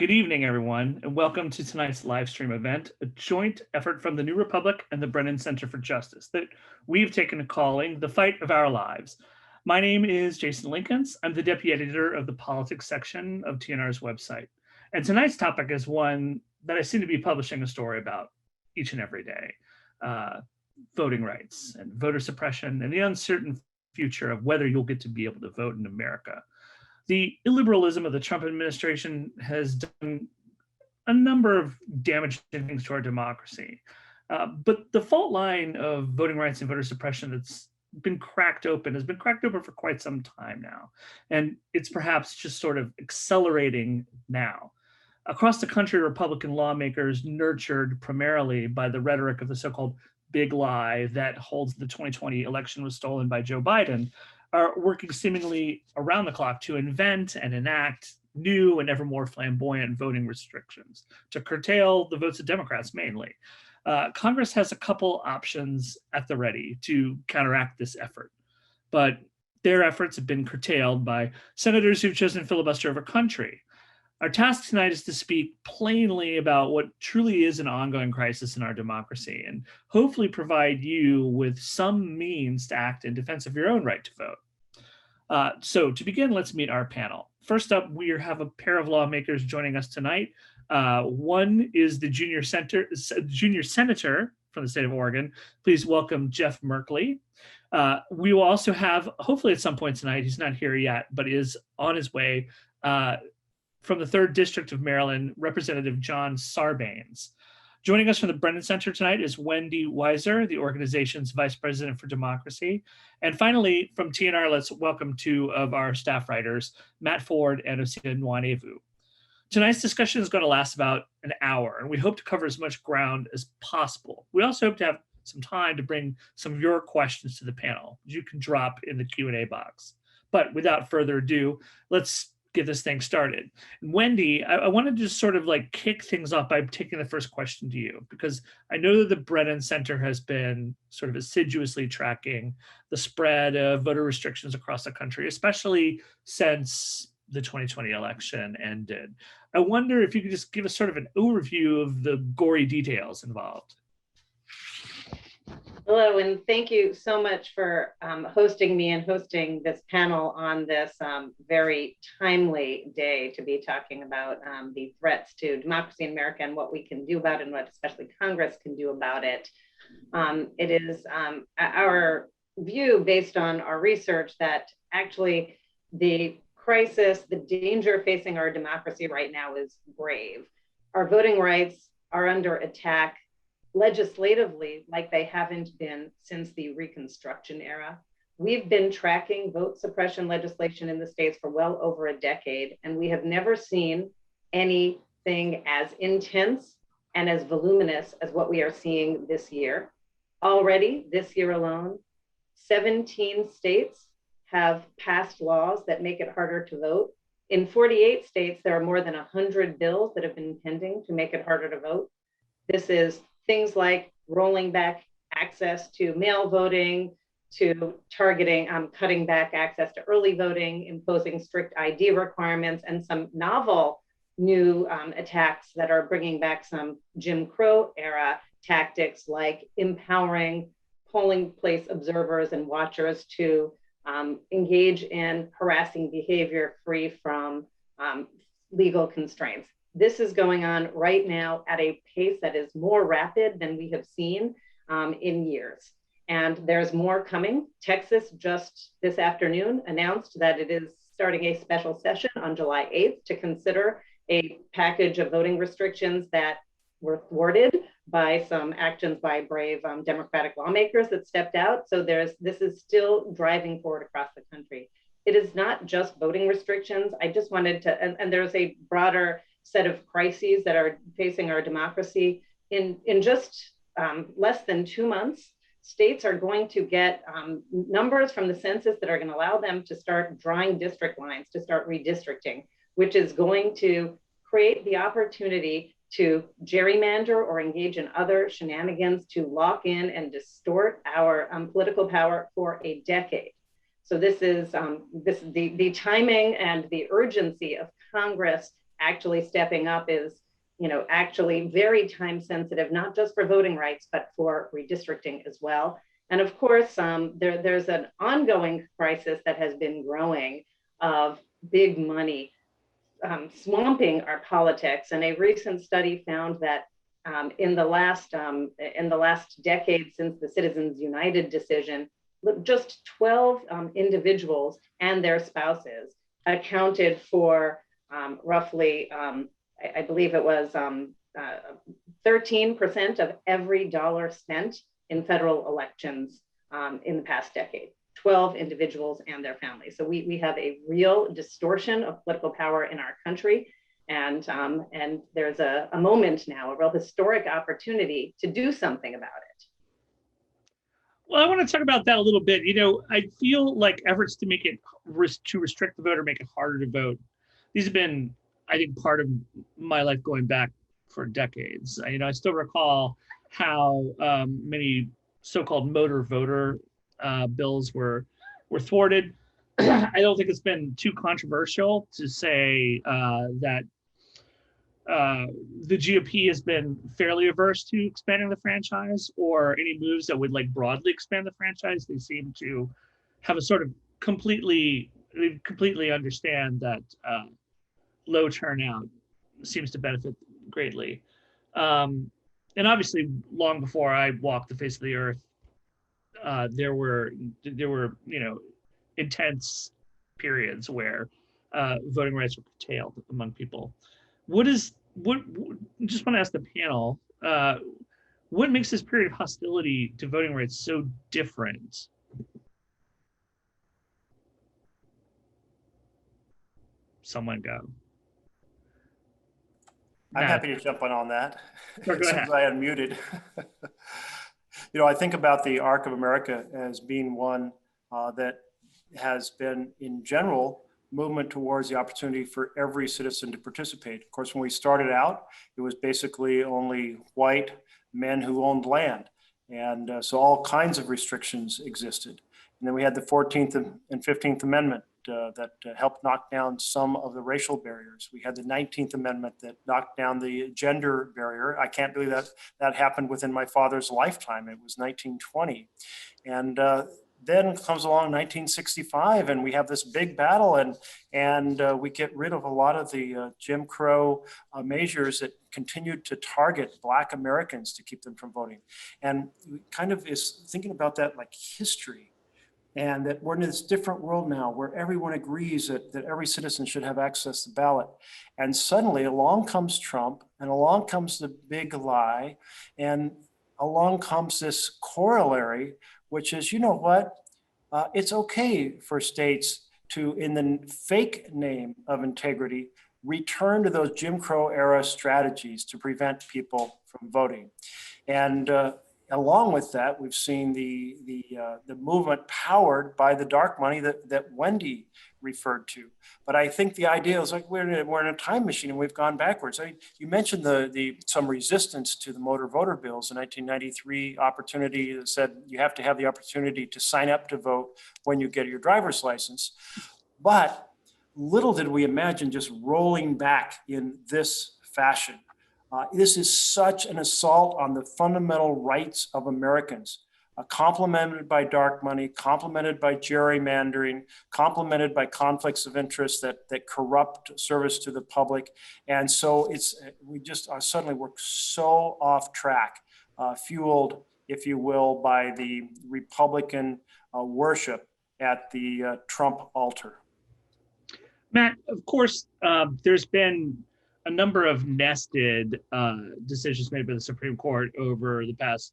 Good evening, everyone, and welcome to tonight's live stream event, a joint effort from the New Republic and the Brennan Center for Justice that we've taken to calling the Fight of Our Lives. My name is Jason Linkins. I'm the deputy editor of the politics section of TNR's website. And tonight's topic is one that I seem to be publishing a story about each and every day, voting rights and voter suppression and the uncertain future of whether you'll get to be able to vote in America. The illiberalism of the Trump administration has done a number of damaging things to our democracy. But the fault line of voting rights and voter suppression that's been cracked open has been cracked open for quite some time now. And it's perhaps just sort of accelerating now. Across the country, Republican lawmakers, nurtured primarily by the rhetoric of the so-called big lie that holds the 2020 election was stolen by Joe Biden, are working seemingly around the clock to invent and enact new and ever more flamboyant voting restrictions to curtail the votes of Democrats mainly. Congress has a couple options at the ready to counteract this effort, but their efforts have been curtailed by senators who've chosen filibuster over country. Our task tonight is to speak plainly about what truly is an ongoing crisis in our democracy and hopefully provide you with some means to act in defense of your own right to vote. So to begin, let's meet our panel. First up, we have a pair of lawmakers joining us tonight. One is the junior senator from the state of Oregon. Please welcome Jeff Merkley. We will also have, hopefully at some point tonight, he's not here yet, but is on his way, from the 3rd District of Maryland, Representative John Sarbanes. Joining us from the Brennan Center tonight is Wendy Weiser, the organization's Vice President for Democracy. And finally, from TNR, let's welcome 2 of our staff writers, Matt Ford and Osita Nwanevu. Tonight's discussion is going to last about an hour, and we hope to cover as much ground as possible. We also hope to have some time to bring some of your questions to the panel, which you can drop in the Q&A box. But without further ado, let's get this thing started. Wendy, I wanted to just sort of like kick things off by taking the first question to you, because I know that the Brennan Center has been sort of assiduously tracking the spread of voter restrictions across the country, especially since the 2020 election ended. I wonder if you could just give us sort of an overview of the gory details involved. Hello, and thank you so much for hosting me and hosting this panel on this very timely day to be talking about the threats to democracy in America and what we can do about it and what especially Congress can do about it. It is our view based on our research that actually the crisis, the danger facing our democracy right now is grave. Our voting rights are under attack legislatively like they haven't been since the Reconstruction era. We've been tracking vote suppression legislation in the states for well over a decade, and we have never seen anything as intense and as voluminous as what we are seeing this year. Already, this year alone, 17 states have passed laws that make it harder to vote. In 48 states, there are more than 100 bills that have been pending to make it harder to vote. This is things like rolling back access to mail voting, to targeting, cutting back access to early voting, imposing strict ID requirements, and some novel new attacks that are bringing back some Jim Crow era tactics like empowering polling place observers and watchers to engage in harassing behavior free from legal constraints. This is going on right now at a pace that is more rapid than we have seen in years. And there's more coming. Texas just this afternoon announced that it is starting a special session on July 8th to consider a package of voting restrictions that were thwarted by some actions by brave Democratic lawmakers that stepped out. So this is still driving forward across the country. It is not just voting restrictions. I just wanted to, and there's a broader set of crises that are facing our democracy. In just less than 2 months, states are going to get numbers from the census that are going to allow them to start drawing district lines, to start redistricting, which is going to create the opportunity to gerrymander or engage in other shenanigans to lock in and distort our political power for a decade. So this is the timing and the urgency of Congress actually stepping up is, actually very time sensitive, not just for voting rights, but for redistricting as well. And of course, there's an ongoing crisis that has been growing of big money swamping our politics. And a recent study found that in the last decade since the Citizens United decision, just 12 individuals and their spouses accounted for roughly, I believe it was 13% of every dollar spent in federal elections in the past decade. 12 individuals and their families. So we have a real distortion of political power in our country. And there's a moment now, a real historic opportunity to do something about it. Well, I want to talk about that a little bit. I feel like efforts to make it to restrict the vote or make it harder to vote. These have been, I think, part of my life going back for decades. I still recall how many so-called motor voter bills were thwarted. I don't think it's been too controversial to say that the GOP has been fairly averse to expanding the franchise, or any moves that would broadly expand the franchise. They seem to have a sort of completely understand that low turnout seems to benefit greatly. And obviously, long before I walked the face of the earth, there were intense periods where voting rights were curtailed among people. Just want to ask the panel, what makes this period of hostility to voting rights so different? Someone go. I'm happy to jump on that. Go ahead. Since I unmuted. I think about the arc of America as being one that has been, in general, movement towards the opportunity for every citizen to participate. Of course, when we started out, it was basically only white men who owned land. And so all kinds of restrictions existed. And then we had the 14th and 15th Amendment that helped knock down some of the racial barriers. We had the 19th Amendment that knocked down the gender barrier. I can't believe that happened within my father's lifetime. It was 1920. And then comes along 1965, and we have this big battle, and we get rid of a lot of the Jim Crow measures that continued to target Black Americans to keep them from voting. And kind of is thinking about that like history, and that we're in this different world now where everyone agrees that every citizen should have access to the ballot. And suddenly along comes Trump, and along comes the big lie, and along comes this corollary, which is, it's okay for states to, in the fake name of integrity, return to those Jim Crow era strategies to prevent people from voting. And along with that, we've seen the movement powered by the dark money that Wendy referred to. But I think the idea is we're in a time machine and we've gone backwards. You mentioned some resistance to the motor voter bills in 1993 opportunity that said you have to have the opportunity to sign up to vote when you get your driver's license. But little did we imagine just rolling back in this fashion. This is such an assault on the fundamental rights of Americans, complemented by dark money, complemented by gerrymandering, complemented by conflicts of interest that corrupt service to the public. And so we just suddenly we're so off track, fueled, if you will, by the Republican worship at the Trump altar. Matt, of course, there's been a number of nested decisions made by the Supreme Court over the past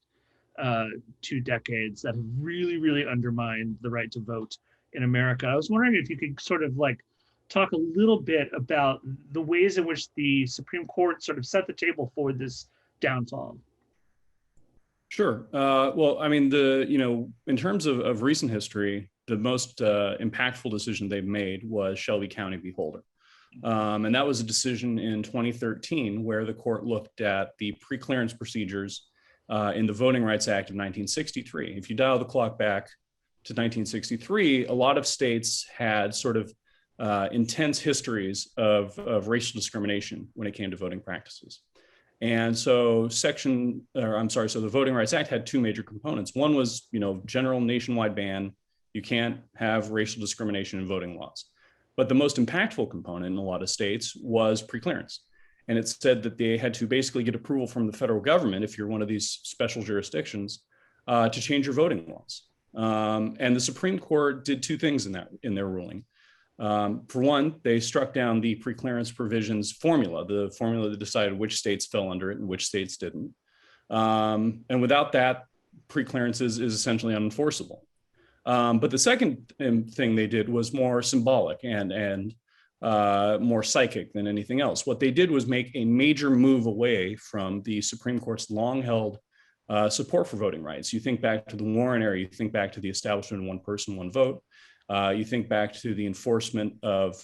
2 decades that have really, really undermined the right to vote in America. I was wondering if you could sort of talk a little bit about the ways in which the Supreme Court sort of set the table for this downfall. Sure. Well, I mean, in terms of recent history, the most impactful decision they've made was Shelby County v. Holder. And that was a decision in 2013 where the court looked at the pre-clearance procedures in the Voting Rights Act of 1963. If you dial the clock back to 1963, a lot of states had sort of intense histories of racial discrimination when it came to voting practices. And so the Voting Rights Act had two major components. One was, general nationwide ban. You can't have racial discrimination in voting laws. But the most impactful component in a lot of states was preclearance. And it said that they had to basically get approval from the federal government, if you're one of these special jurisdictions, to change your voting laws. And the Supreme Court did two things in their ruling. For one, they struck down the preclearance provisions formula, the formula that decided which states fell under it and which states didn't. And without that, preclearance is essentially unenforceable. But the second thing they did was more symbolic and more psychic than anything else. What they did was make a major move away from the Supreme Court's long-held support for voting rights. You think back to the Warren era, you think back to the establishment of one person, one vote. You think back to the enforcement of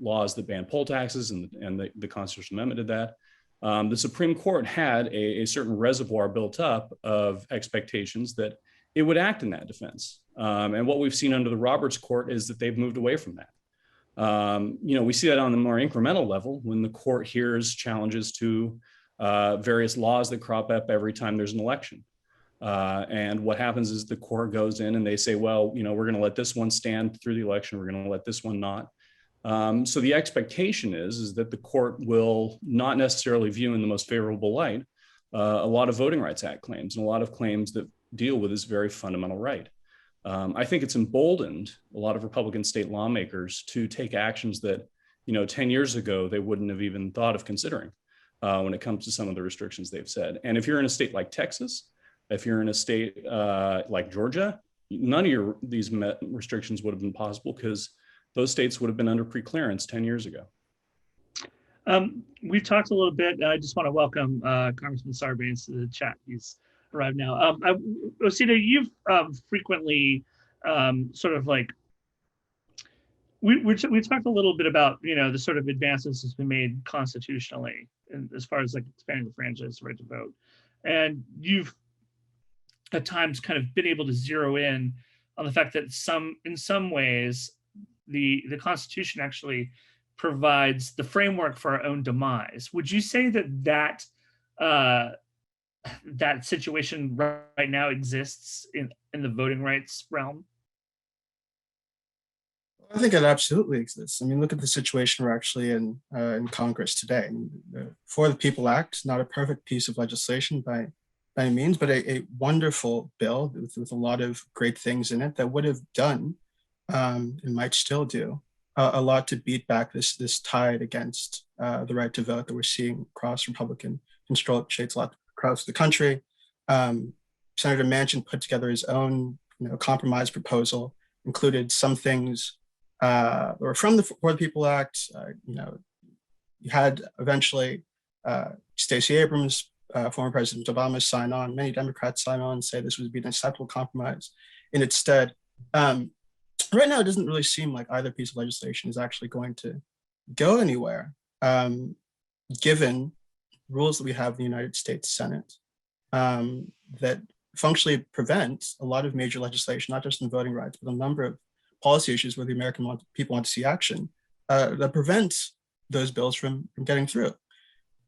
laws that ban poll taxes, and the Constitutional Amendment did that. The Supreme Court had a certain reservoir built up of expectations that it would act in that defense. And what we've seen under the Roberts Court is that they've moved away from that. We see that on the more incremental level when the court hears challenges to various laws that crop up every time there's an election. And what happens is the court goes in and they say, well, we're going to let this one stand through the election. We're going to let this one not. So the expectation is that the court will not necessarily view in the most favorable light a lot of Voting Rights Act claims and a lot of claims that deal with this very fundamental right. I think it's emboldened a lot of Republican state lawmakers to take actions that, 10 years ago, they wouldn't have even thought of considering when it comes to some of the restrictions they've said. And if you're in a state like Texas, if you're in a state like Georgia, none of these restrictions would have been possible because those states would have been under preclearance 10 years ago. We've talked a little bit. I just want to welcome Congressman Sarbanes to the chat. He's arrived now. Osita, you've frequently we talked a little bit about the sort of advances that's been made constitutionally, and as far as like expanding the franchise right to vote, and you've at times kind of been able to zero in on the fact that in some ways the Constitution actually provides the framework for our own demise. Would you say that that situation right now exists in the voting rights realm? I think it absolutely exists. I mean, look at the situation we're actually in Congress today. The For the People Act, not a perfect piece of legislation by any means, but a wonderful bill with a lot of great things in it that would have done, and might still do, a lot to beat back this tide against the right to vote that we're seeing across Republican-controlled states a lot across the country. Senator Manchin put together his own compromise proposal, included some things that were from the For the People Act. You had eventually Stacey Abrams, former President Obama, sign on. Many Democrats sign on and say this would be an acceptable compromise. In its stead, right now, it doesn't really seem like either piece of legislation is actually going to go anywhere, given rules that we have in the United States Senate that functionally prevent a lot of major legislation, not just in voting rights, but a number of policy issues where the American people want to see action that prevents those bills from getting through.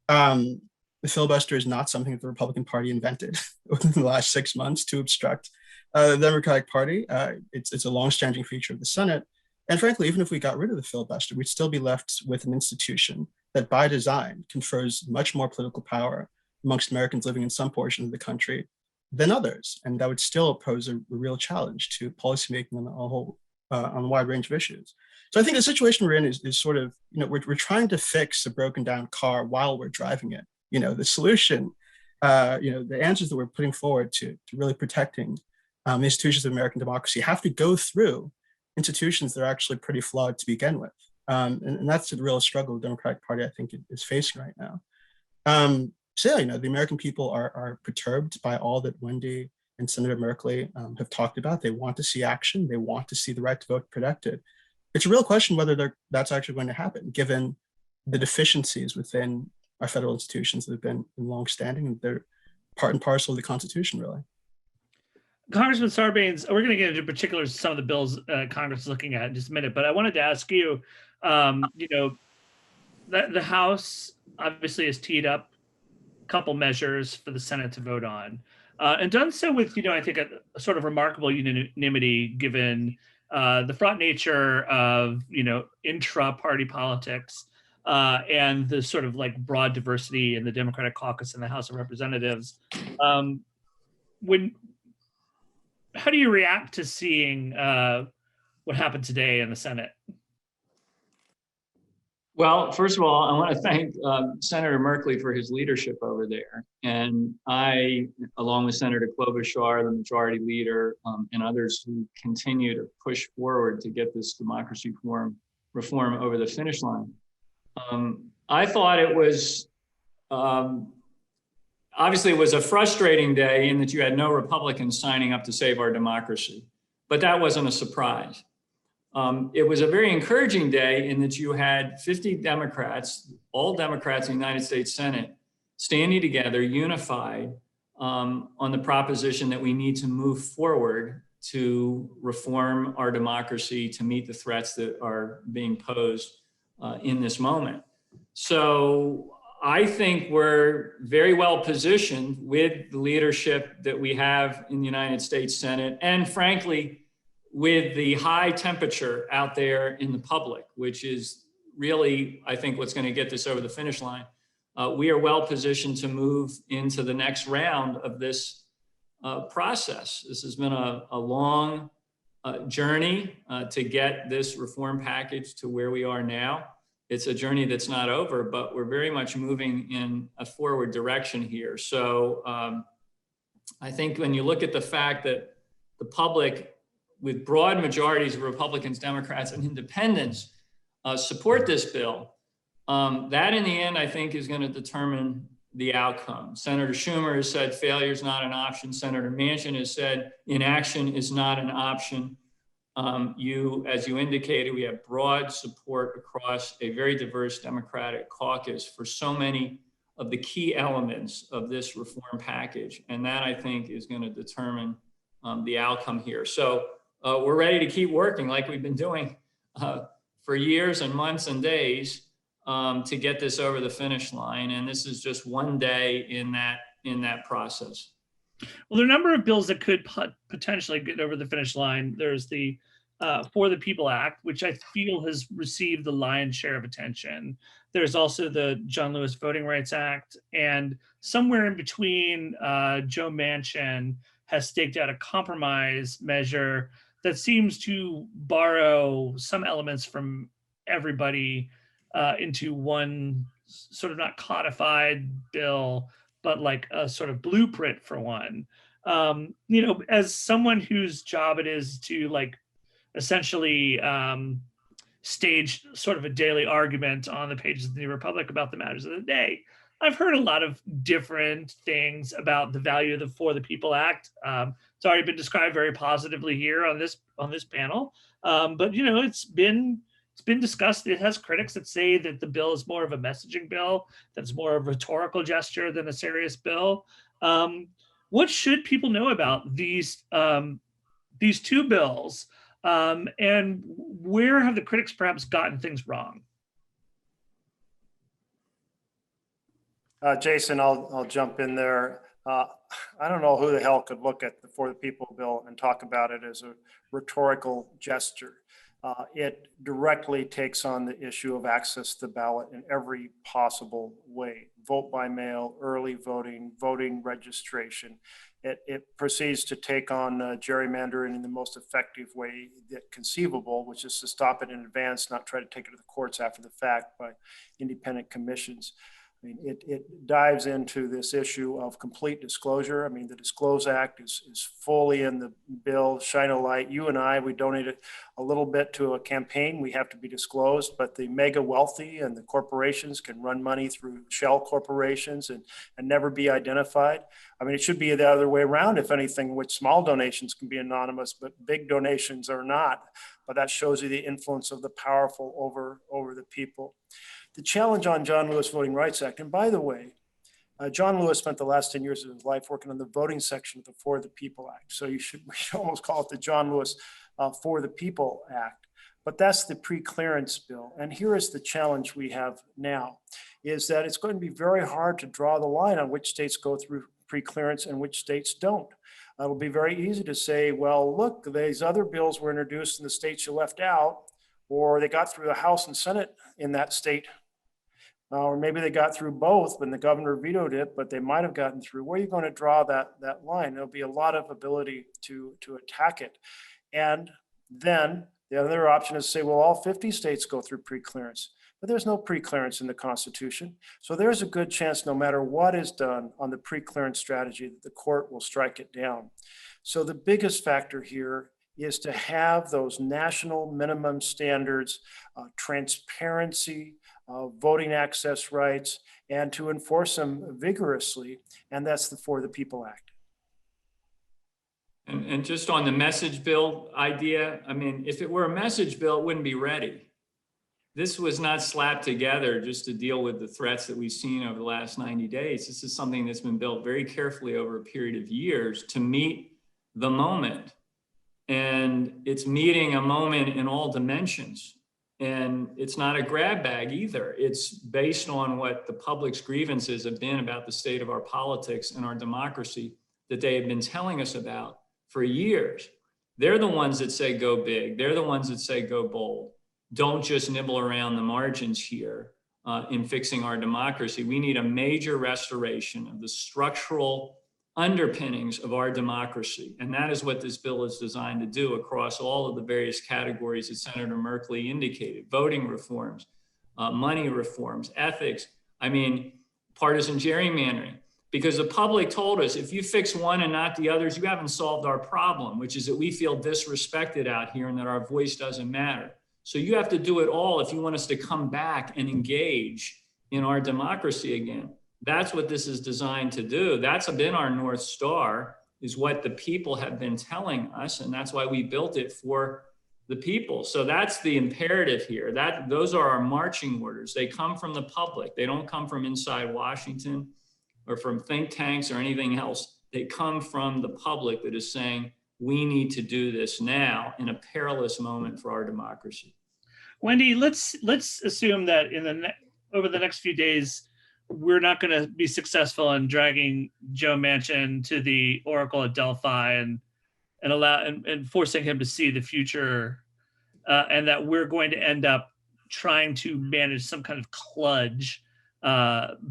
The filibuster is not something that the Republican Party invented within the last 6 months to obstruct the Democratic Party. It's a long-standing feature of the Senate. And frankly, even if we got rid of the filibuster, we'd still be left with an institution that by design confers much more political power amongst Americans living in some portion of the country than others. And that would still pose a real challenge to policymaking on a wide range of issues. So I think the situation we're in is sort of, we're trying to fix a broken down car while we're driving it. The solution, the answers that we're putting forward to really protecting institutions of American democracy have to go through institutions that are actually pretty flawed to begin with. And that's the real struggle the Democratic Party, I think, is facing right now. The American people are perturbed by all that Wendy and Senator Merkley have talked about. They want to see action. They want to see the right to vote protected. It's a real question whether that's actually going to happen, given the deficiencies within our federal institutions that have been longstanding, and they're part and parcel of the Constitution, really. Congressman Sarbanes, we're going to get into particulars of some of the bills Congress is looking at in just a minute, but I wanted to ask you, the House obviously has teed up a couple measures for the Senate to vote on, and done so with, I think a sort of remarkable unanimity given the fraught nature of, intra-party politics and the sort of like broad diversity in the Democratic caucus in the House of Representatives. How do you react to seeing what happened today in the Senate? Well, first of all, I want to thank Senator Merkley for his leadership over there. And I, along with Senator Klobuchar, the majority leader, and others who continue to push forward to get this democracy reform over the finish line. I thought it was, obviously it was a frustrating day in that you had no Republicans signing up to save our democracy, but that wasn't a surprise. It was a very encouraging day in that you had 50 Democrats, all Democrats in the United States Senate, standing together, unified on the proposition that we need to move forward to reform our democracy to meet the threats that are being posed in this moment. So I think we're very well positioned with the leadership that we have in the United States Senate, and frankly, with the high temperature out there in the public, which is really, I think, what's going to get this over the finish line. We are well positioned to move into the next round of this process. This has been a long journey to get this reform package to where we are now. It's a journey that's not over, but we're very much moving in a forward direction here. So I think when you look at the fact that the public, with broad majorities of Republicans, Democrats, and independents support this bill, that in the end, I think, is going to determine the outcome. Senator Schumer has said failure is not an option. Senator Manchin has said inaction is not an option. As you indicated, we have broad support across a very diverse Democratic caucus for so many of the key elements of this reform package. And that, I think, is going to determine the outcome here. So we're ready to keep working like we've been doing for years and months and days to get this over the finish line. And this is just one day in that process. Well, there are a number of bills that could potentially get over the finish line. There's the For the People Act, which I feel has received the lion's share of attention. There's also the John Lewis Voting Rights Act. And somewhere in between, Joe Manchin has staked out a compromise measure that seems to borrow some elements from everybody into one sort of not codified bill, but like a sort of blueprint for one. As someone whose job it is to like essentially stage sort of a daily argument on the pages of the New Republic about the matters of the day, I've heard a lot of different things about the value of the For the People Act. It's already been described very positively here on this panel, but it's been discussed. It has critics that say that the bill is more of a messaging bill, that's more of a rhetorical gesture than a serious bill. What should people know about these two bills, and where have the critics perhaps gotten things wrong? Jason, I'll jump in there. I don't know who the hell could look at the For the People bill and talk about it as a rhetorical gesture. It directly takes on the issue of access to the ballot in every possible way. Vote by mail, early voting, voting registration. It proceeds to take on gerrymandering in the most effective way that conceivable, which is to stop it in advance, not try to take it to the courts after the fact by independent commissions. I mean, it dives into this issue of complete disclosure. I mean, the Disclose Act is fully in the bill. Shine a light. You and I, we donated a little bit to a campaign. We have to be disclosed, but the mega wealthy and the corporations can run money through shell corporations and never be identified. I mean, it should be the other way around, if anything, which small donations can be anonymous, but big donations are not. But that shows you the influence of the powerful over the people. The challenge on John Lewis Voting Rights Act, and by the way, John Lewis spent the last 10 years of his life working on the voting section of the For the People Act. So we should almost call it the John Lewis For the People Act. But that's the pre-clearance bill. And here is the challenge we have now, is that it's going to be very hard to draw the line on which states go through pre-clearance and which states don't. It'll be very easy to say, well, look, these other bills were introduced in the states you left out, or they got through the House and Senate in that state, or maybe they got through both when the governor vetoed it, but they might have gotten through. Where are you going to draw that line? There'll be a lot of ability to attack it. And then the other option is to say, well, all 50 states go through pre-clearance, but there's no pre-clearance in the Constitution. So there's a good chance no matter what is done on the pre-clearance strategy, that the court will strike it down. So the biggest factor here is to have those national minimum standards, transparency, voting access rights, and to enforce them vigorously. And that's the For the People Act. And just on the message bill idea, I mean, if it were a message bill, it wouldn't be ready. This was not slapped together just to deal with the threats that we've seen over the last 90 days. This is something that's been built very carefully over a period of years to meet the moment. And it's meeting a moment in all dimensions. And it's not a grab bag either. It's based on what the public's grievances have been about the state of our politics and our democracy that they have been telling us about for years. They're the ones that say go big. They're the ones that say go bold. Don't just nibble around the margins here in fixing our democracy. We need a major restoration of the structural underpinnings of our democracy. And that is what this bill is designed to do across all of the various categories that Senator Merkley indicated: voting reforms, money reforms, ethics, I mean, partisan gerrymandering. Because the public told us, if you fix one and not the others, you haven't solved our problem, which is that we feel disrespected out here and that our voice doesn't matter. So you have to do it all if you want us to come back and engage in our democracy again. That's what this is designed to do. That's been our North Star, is what the people have been telling us. And that's why we built it for the people. So that's the imperative here. Those are our marching orders. They come from the public. They don't come from inside Washington or from think tanks or anything else. They come from the public that is saying, we need to do this now in a perilous moment for our democracy. Wendy, let's assume that over the next few days, we're not going to be successful in dragging Joe Manchin to the Oracle at Delphi and forcing him to see the future, and that we're going to end up trying to manage some kind of kludge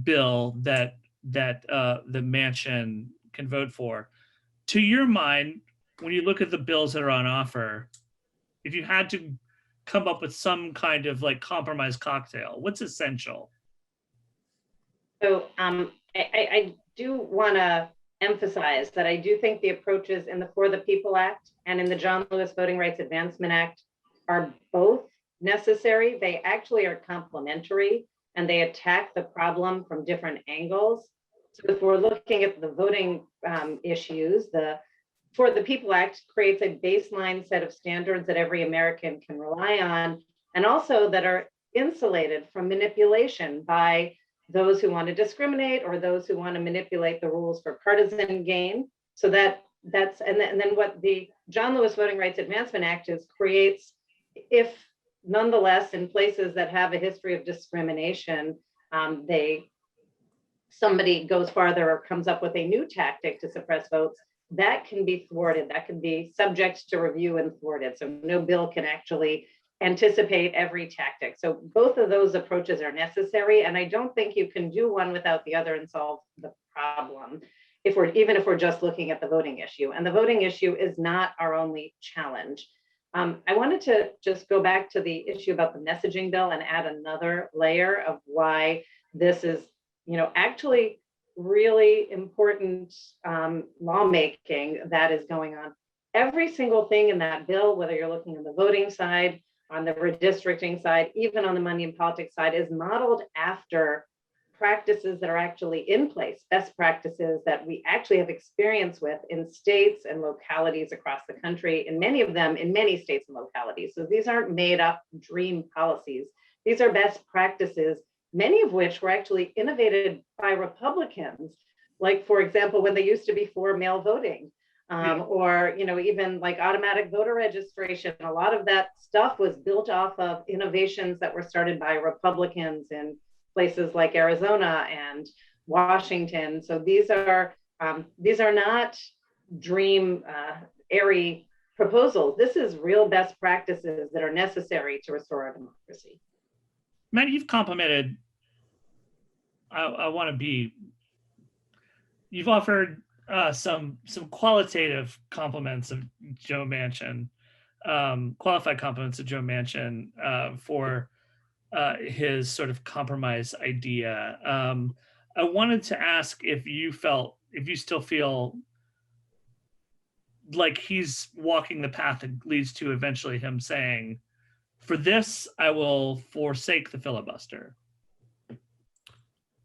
bill that the Manchin can vote for. To your mind, when you look at the bills that are on offer, if you had to come up with some kind of like compromise cocktail, what's essential? So I do want to emphasize that I do think the approaches in the For the People Act and in the John Lewis Voting Rights Advancement Act are both necessary. They actually are complementary and they attack the problem from different angles. So if we're looking at the voting issues, the For the People Act creates a baseline set of standards that every American can rely on, and also that are insulated from manipulation by those who want to discriminate or those who want to manipulate the rules for partisan gain. So that's and then what the John Lewis Voting Rights Advancement Act creates, if nonetheless in places that have a history of discrimination, somebody goes farther or comes up with a new tactic to suppress votes, that can be thwarted. That can be subject to review and thwarted. So no bill can actually anticipate every tactic. So both of those approaches are necessary. And I don't think you can do one without the other and solve the problem, even if we're just looking at the voting issue. And the voting issue is not our only challenge. I wanted to just go back to the issue about the messaging bill and add another layer of why this is, actually really important lawmaking that is going on. Every single thing in that bill, whether you're looking at the voting side, on the redistricting side, even on the money and politics side, is modeled after practices that are actually in place, best practices that we actually have experience with in states and localities across the country, and many of them in many states and localities. So these aren't made up dream policies. These are best practices many of which were actually innovated by Republicans. Like, for example, when they used to be for mail voting, or, you know, even like automatic voter registration, a lot of that stuff was built off of innovations that were started by Republicans in places like Arizona and Washington. So these are not dream airy proposals. This is real best practices that are necessary to restore our democracy. Matt, you've complimented, you've offered some qualitative compliments of Joe Manchin, qualified compliments of Joe Manchin for his sort of compromise idea. I wanted to ask if you still feel like he's walking the path that leads to eventually him saying, for this, I will forsake the filibuster.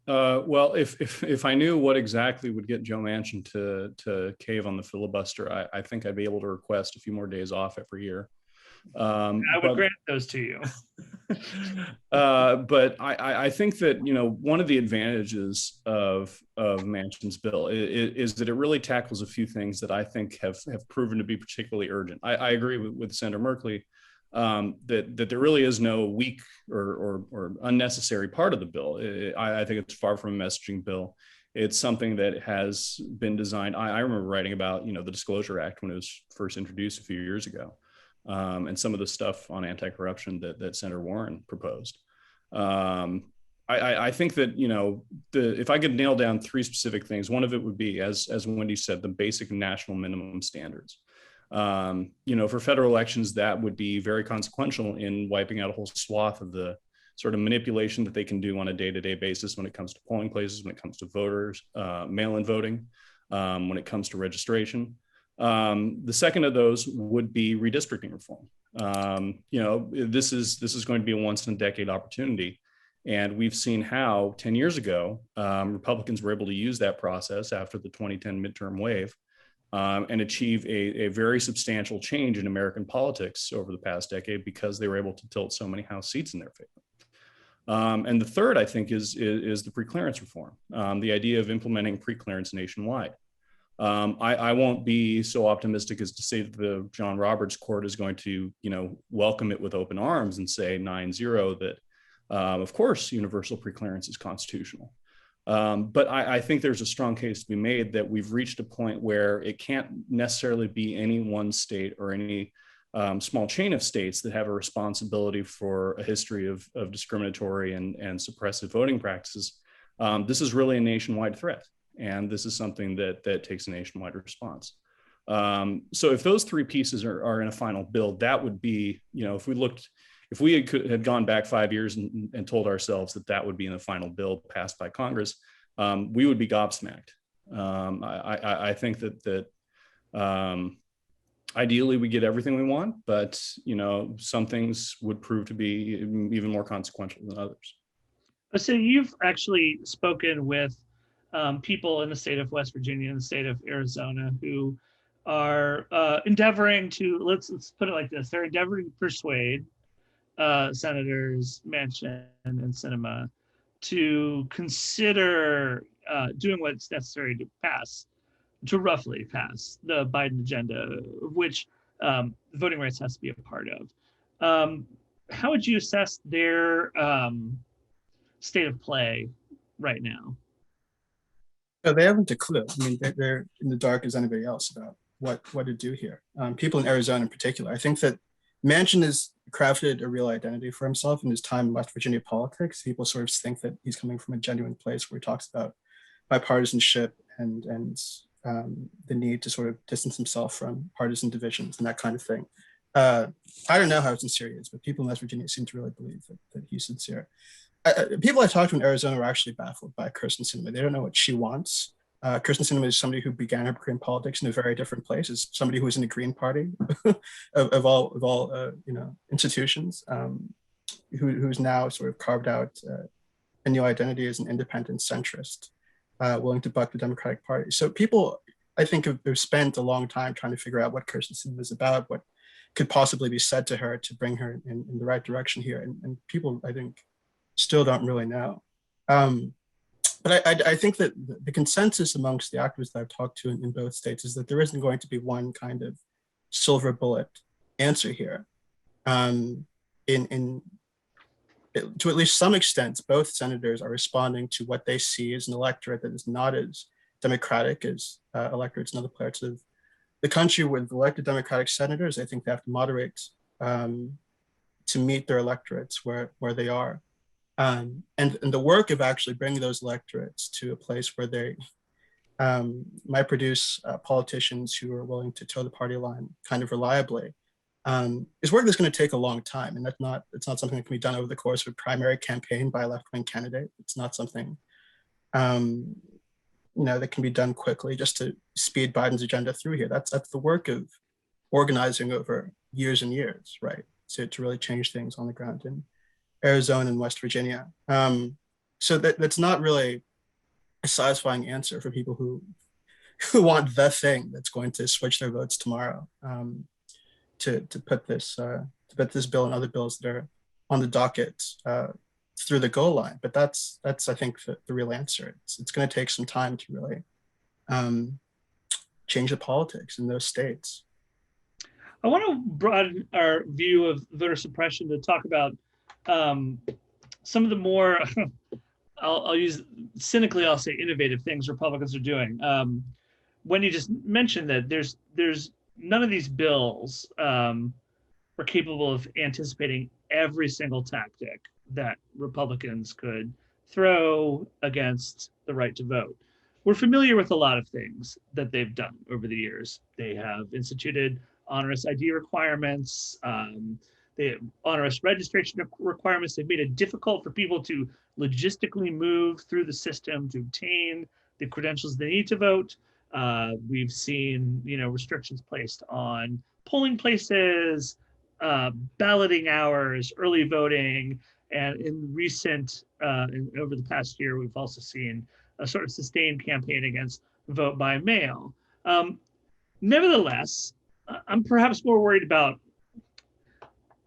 Well, if I knew what exactly would get Joe Manchin to cave on the filibuster, I think I'd be able to request a few more days off every year. I would grant those to you. But I think that, you know, one of the advantages of Manchin's bill is that it really tackles a few things that I think have proven to be particularly urgent. I agree with Senator Merkley that there really is no weak or unnecessary part of the bill. I think it's far from a messaging bill. It's something that has been designed. I remember writing about, you know, the Disclosure Act when it was first introduced a few years ago, and some of the stuff on anti-corruption that Senator Warren proposed. I think that, you know, if I could nail down three specific things, one of it would be, as Wendy said, the basic national minimum standards. You know, for federal elections, that would be very consequential in wiping out a whole swath of the sort of manipulation that they can do on a day-to-day basis when it comes to polling places, when it comes to voters, mail-in voting, when it comes to registration. The second of those would be redistricting reform. You know, this is going to be a once-in-a-decade opportunity. And we've seen how 10 years ago, Republicans were able to use that process after the 2010 midterm wave and achieve a very substantial change in American politics over the past decade because they were able to tilt so many House seats in their favor. And the third, I think, is the preclearance reform, the idea of implementing preclearance nationwide. I won't be so optimistic as to say that the John Roberts court is going to, you know, welcome it with open arms and say 9-0 that, of course, universal preclearance is constitutional. But I think there's a strong case to be made that we've reached a point where it can't necessarily be any one state or any small chain of states that have a responsibility for a history of discriminatory and suppressive voting practices. This is really a nationwide threat. And this is something that takes a nationwide response. So if those three pieces are in a final bill, that would be, you know, if we had gone back 5 years and told ourselves that would be in the final bill passed by Congress, we would be gobsmacked. I think that ideally we get everything we want, but, you know, some things would prove to be even more consequential than others. So you've actually spoken with people in the state of West Virginia and the state of Arizona who are endeavoring to, let's put it like this, they're endeavoring to persuade Senators Manchin and Sinema to consider doing what's necessary to roughly pass the Biden agenda, which voting rights has to be a part of. How would you assess their state of play right now? So they haven't a clue. I mean, they're in the dark as anybody else about what to do here. People in Arizona in particular. I think that Manchin has crafted a real identity for himself in his time in West Virginia politics. People sort of think that he's coming from a genuine place where he talks about bipartisanship and the need to sort of distance himself from partisan divisions and that kind of thing. I don't know how sincere he is, but people in West Virginia seem to really believe that he's sincere. People I talked to in Arizona are actually baffled by Kyrsten Sinema. They don't know what she wants. Kyrsten Sinema is somebody who began her career in politics in a very different place, as somebody who was in the Green Party of all you know, institutions, who's now sort of carved out a new identity as an independent centrist, willing to buck the Democratic Party. So people, I think, have spent a long time trying to figure out what Kyrsten Sinema is about, what could possibly be said to her to bring her in the right direction here. And people, I think, still don't really know. But I think that the consensus amongst the activists that I've talked to in both states is that there isn't going to be one kind of silver bullet answer here. To at least some extent, both senators are responding to what they see as an electorate that is not as democratic as electorates in other parts of the country with elected Democratic senators. I think they have to moderate to meet their electorates where they are. And the work of actually bringing those electorates to a place where they might produce politicians who are willing to toe the party line kind of reliably is work that's going to take a long time. And it's not something that can be done over the course of a primary campaign by a left-wing candidate. It's not something that can be done quickly just to speed Biden's agenda through here. That's the work of organizing over years and years, right? To really change things on the ground in Arizona and West Virginia. So that's not really a satisfying answer for people who want the thing that's going to switch their votes tomorrow. To put this bill and other bills that are on the docket through the goal line. But that's I think the real answer. It's going to take some time to really change the politics in those states. I want to broaden our view of voter suppression to talk about some of the more, I'll use cynically, I'll say innovative things Republicans are doing. Wendy just mentioned that there's none of these bills are capable of anticipating every single tactic that Republicans could throw against the right to vote. We're familiar with a lot of things that they've done over the years. They have instituted onerous ID requirements, they have onerous registration requirements. They've made it difficult for people to logistically move through the system to obtain the credentials they need to vote. We've seen, restrictions placed on polling places, balloting hours, early voting, and in recent, over the past year, we've also seen a sort of sustained campaign against vote by mail. Nevertheless, I'm perhaps more worried about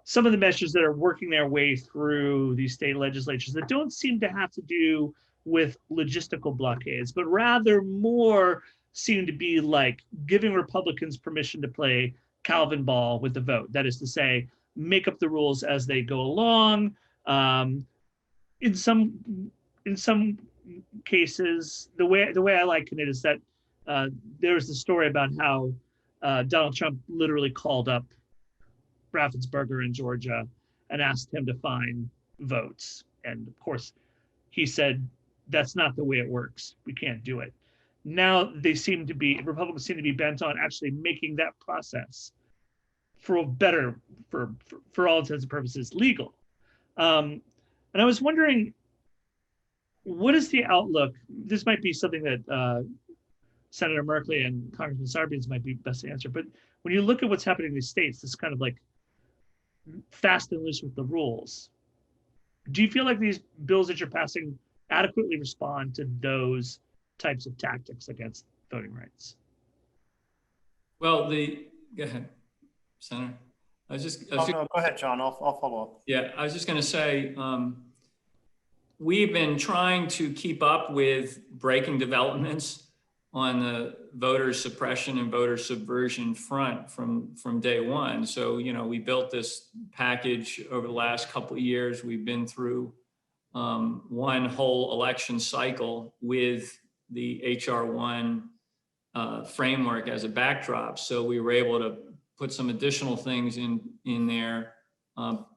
some of the measures that are working their way through these state legislatures that don't seem to have to do with logistical blockades, but rather more seem to be like giving Republicans permission to play Calvin ball with the vote. That is to say, make up the rules as they go along. In some cases, the way I liken it is that there's the story about how Donald Trump literally called up Raffensperger in Georgia and asked him to find votes. And of course, he said, that's not the way it works. We can't do it. Now Republicans seem to be bent on actually making that process for all intents and purposes, legal. And I was wondering, what is the outlook? This might be something that Senator Merkley and Congressman Sarbanes might be best to answer. But when you look at what's happening in these states, this kind of like fast and loose with the rules. Do you feel like these bills that you're passing adequately respond to those types of tactics against voting rights? Well, go ahead, Senator. No, go ahead, John. I'll follow up. Yeah, I was just going to say, we've been trying to keep up with breaking developments on the voter suppression and voter subversion front from day one. So, we built this package over the last couple of years. We've been through one whole election cycle with the HR 1 framework as a backdrop. So we were able to put some additional things in there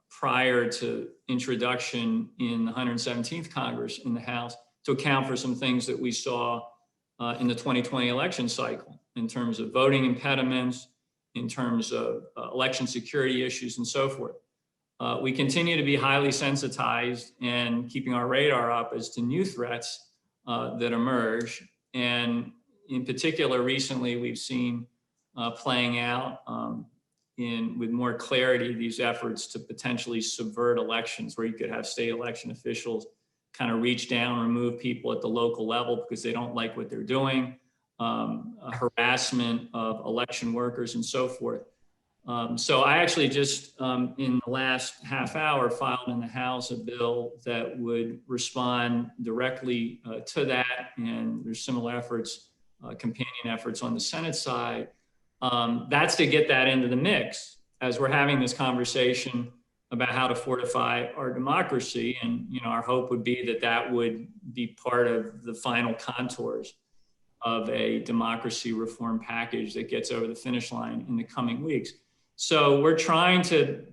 prior to introduction in the 117th Congress in the House to account for some things that we saw in the 2020 election cycle in terms of voting impediments, in terms of election security issues and so forth. We continue to be highly sensitized and keeping our radar up as to new threats that emerge. And in particular, recently we've seen playing out with more clarity these efforts to potentially subvert elections, where you could have state election officials kind of reach down, remove people at the local level because they don't like what they're doing, harassment of election workers and so forth. So I actually just in the last half hour filed in the House a bill that would respond directly to that. And there's similar efforts, companion efforts on the Senate side. That's to get that into the mix as we're having this conversation about how to fortify our democracy. And, you know, our hope would be that that would be part of the final contours of a democracy reform package that gets over the finish line in the coming weeks. So we're trying to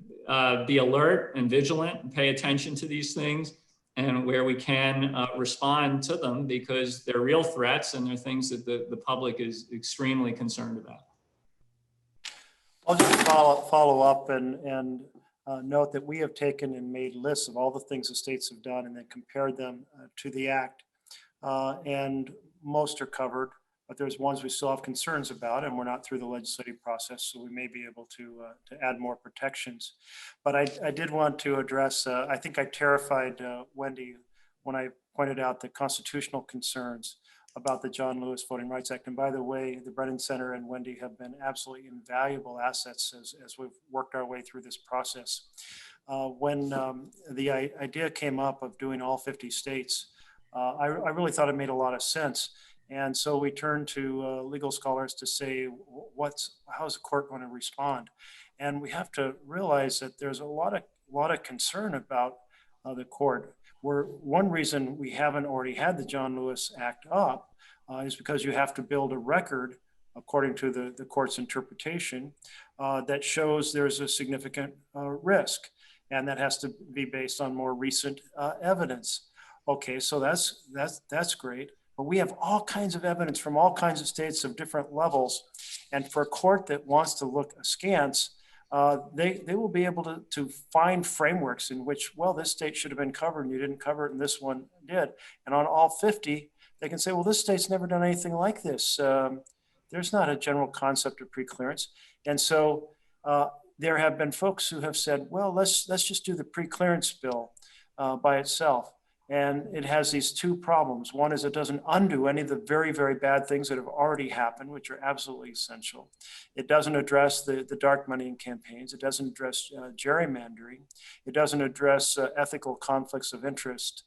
be alert and vigilant and pay attention to these things, and where we can respond to them, because they're real threats and they're things that the public is extremely concerned about. I'll just follow up and note that we have taken and made lists of all the things the states have done and then compared them to the act. And most are covered, but there's ones we still have concerns about, and we're not through the legislative process, so we may be able to add more protections. But I did want to address, I think I terrified Wendy when I pointed out the constitutional concerns about the John Lewis Voting Rights Act. And by the way, the Brennan Center and Wendy have been absolutely invaluable assets as we've worked our way through this process. When the idea came up of doing all 50 states, I really thought it made a lot of sense. And so we turned to legal scholars to say, how is the court going to respond? And we have to realize that there's a lot of concern about the court. One reason we haven't already had the John Lewis Act up is because you have to build a record, according to the court's interpretation, that shows there's a significant risk. And that has to be based on more recent evidence. Okay, so that's great. But we have all kinds of evidence from all kinds of states of different levels. And for a court that wants to look askance, they will be able to find frameworks in which, well, this state should have been covered and you didn't cover it and this one did. And on all 50, they can say, well, this state's never done anything like this. There's not a general concept of preclearance. And so there have been folks who have said, well, let's just do the preclearance bill by itself. And it has these two problems. One is it doesn't undo any of the very, very bad things that have already happened, which are absolutely essential. It doesn't address the dark money in campaigns. It doesn't address gerrymandering. It doesn't address ethical conflicts of interest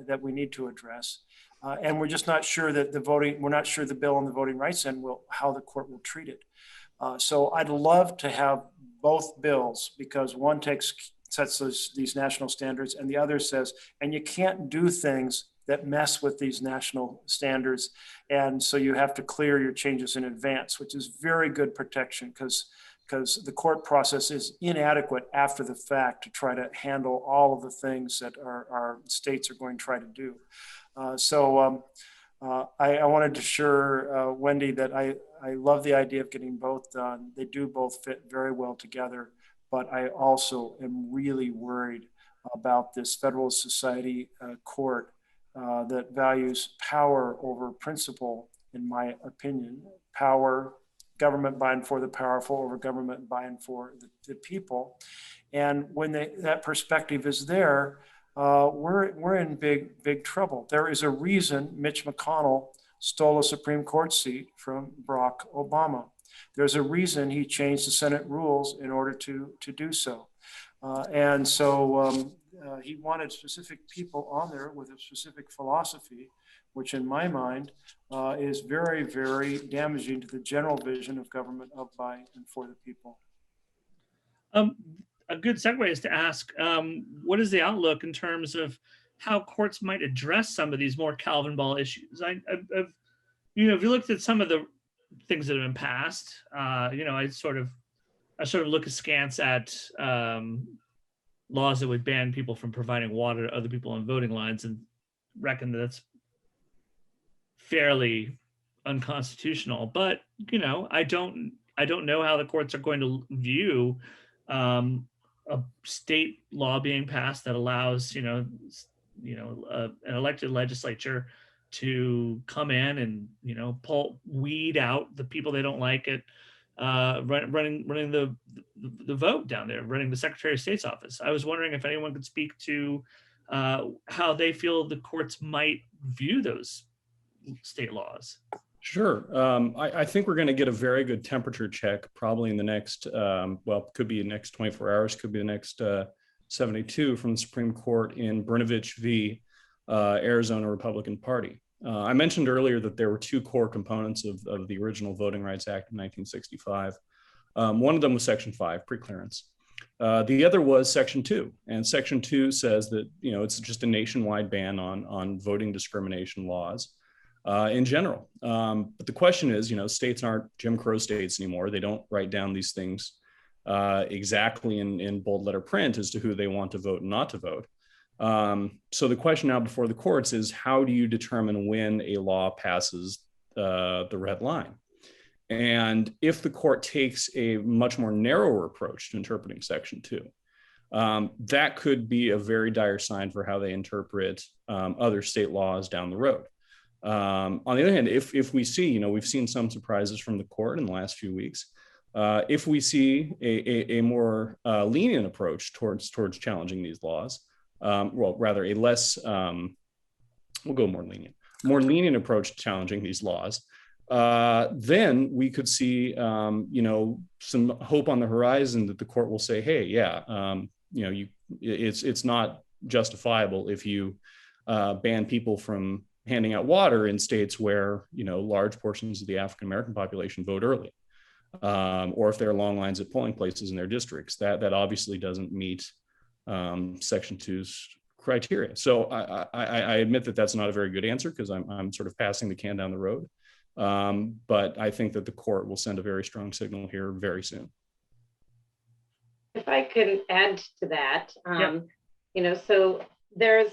that we need to address. And we're just not sure that we're not sure the bill on the voting rights end how the court will treat it. So I'd love to have both bills, because one sets these national standards, and the other says, and you can't do things that mess with these national standards. And so you have to clear your changes in advance, which is very good protection, because the court process is inadequate after the fact to try to handle all of the things that our states are going to try to do. I wanted to assure Wendy that I love the idea of getting both done. They do both fit very well together. But I also am really worried about this Federalist Society court that values power over principle, in my opinion. Power, government by and for the powerful, over government by and for the people. And when that perspective is there, we're in big trouble. There is a reason Mitch McConnell stole a Supreme Court seat from Barack Obama. There's a reason he changed the Senate rules in order to do so. And so he wanted specific people on there with a specific philosophy, which in my mind is very, very damaging to the general vision of government of, by, and for the people. A good segue is to ask, what is the outlook in terms of how courts might address some of these more Calvin ball issues? If you looked at some of the things that have been passed, I sort of look askance at laws that would ban people from providing water to other people on voting lines, and reckon that that's fairly unconstitutional. But I don't know how the courts are going to view a state law being passed that allows an elected legislature to come in and weed out the people they don't like at running the vote down there, running the Secretary of State's office. I was wondering if anyone could speak to how they feel the courts might view those state laws. Sure. I think we're going to get a very good temperature check probably in the next, could be the next 24 hours, could be the next 72 from the Supreme Court in Brnovich v. Arizona Republican Party. I mentioned earlier that there were two core components of the original Voting Rights Act of 1965. One of them was Section 5, preclearance. The other was Section 2, and Section 2 says that it's just a nationwide ban on voting discrimination laws in general. But the question is, states aren't Jim Crow states anymore. They don't write down these things exactly in bold letter print as to who they want to vote and not to vote. So the question now before the courts is, how do you determine when a law passes the red line? And if the court takes a much more narrower approach to interpreting Section 2, that could be a very dire sign for how they interpret other state laws down the road. On the other hand, if we see, we've seen some surprises from the court in the last few weeks. If we see a more lenient approach towards challenging these laws, rather a less, we'll go more lenient approach to challenging these laws, then we could see, some hope on the horizon that the court will say, hey, yeah, it's not justifiable if you ban people from handing out water in states where, large portions of the African-American population vote early, or if there are long lines at polling places in their districts. That obviously doesn't meet Section 2's criteria. So I admit that that's not a very good answer, because I'm sort of passing the can down the road. But I think that the court will send a very strong signal here very soon. If I can add to that, so there's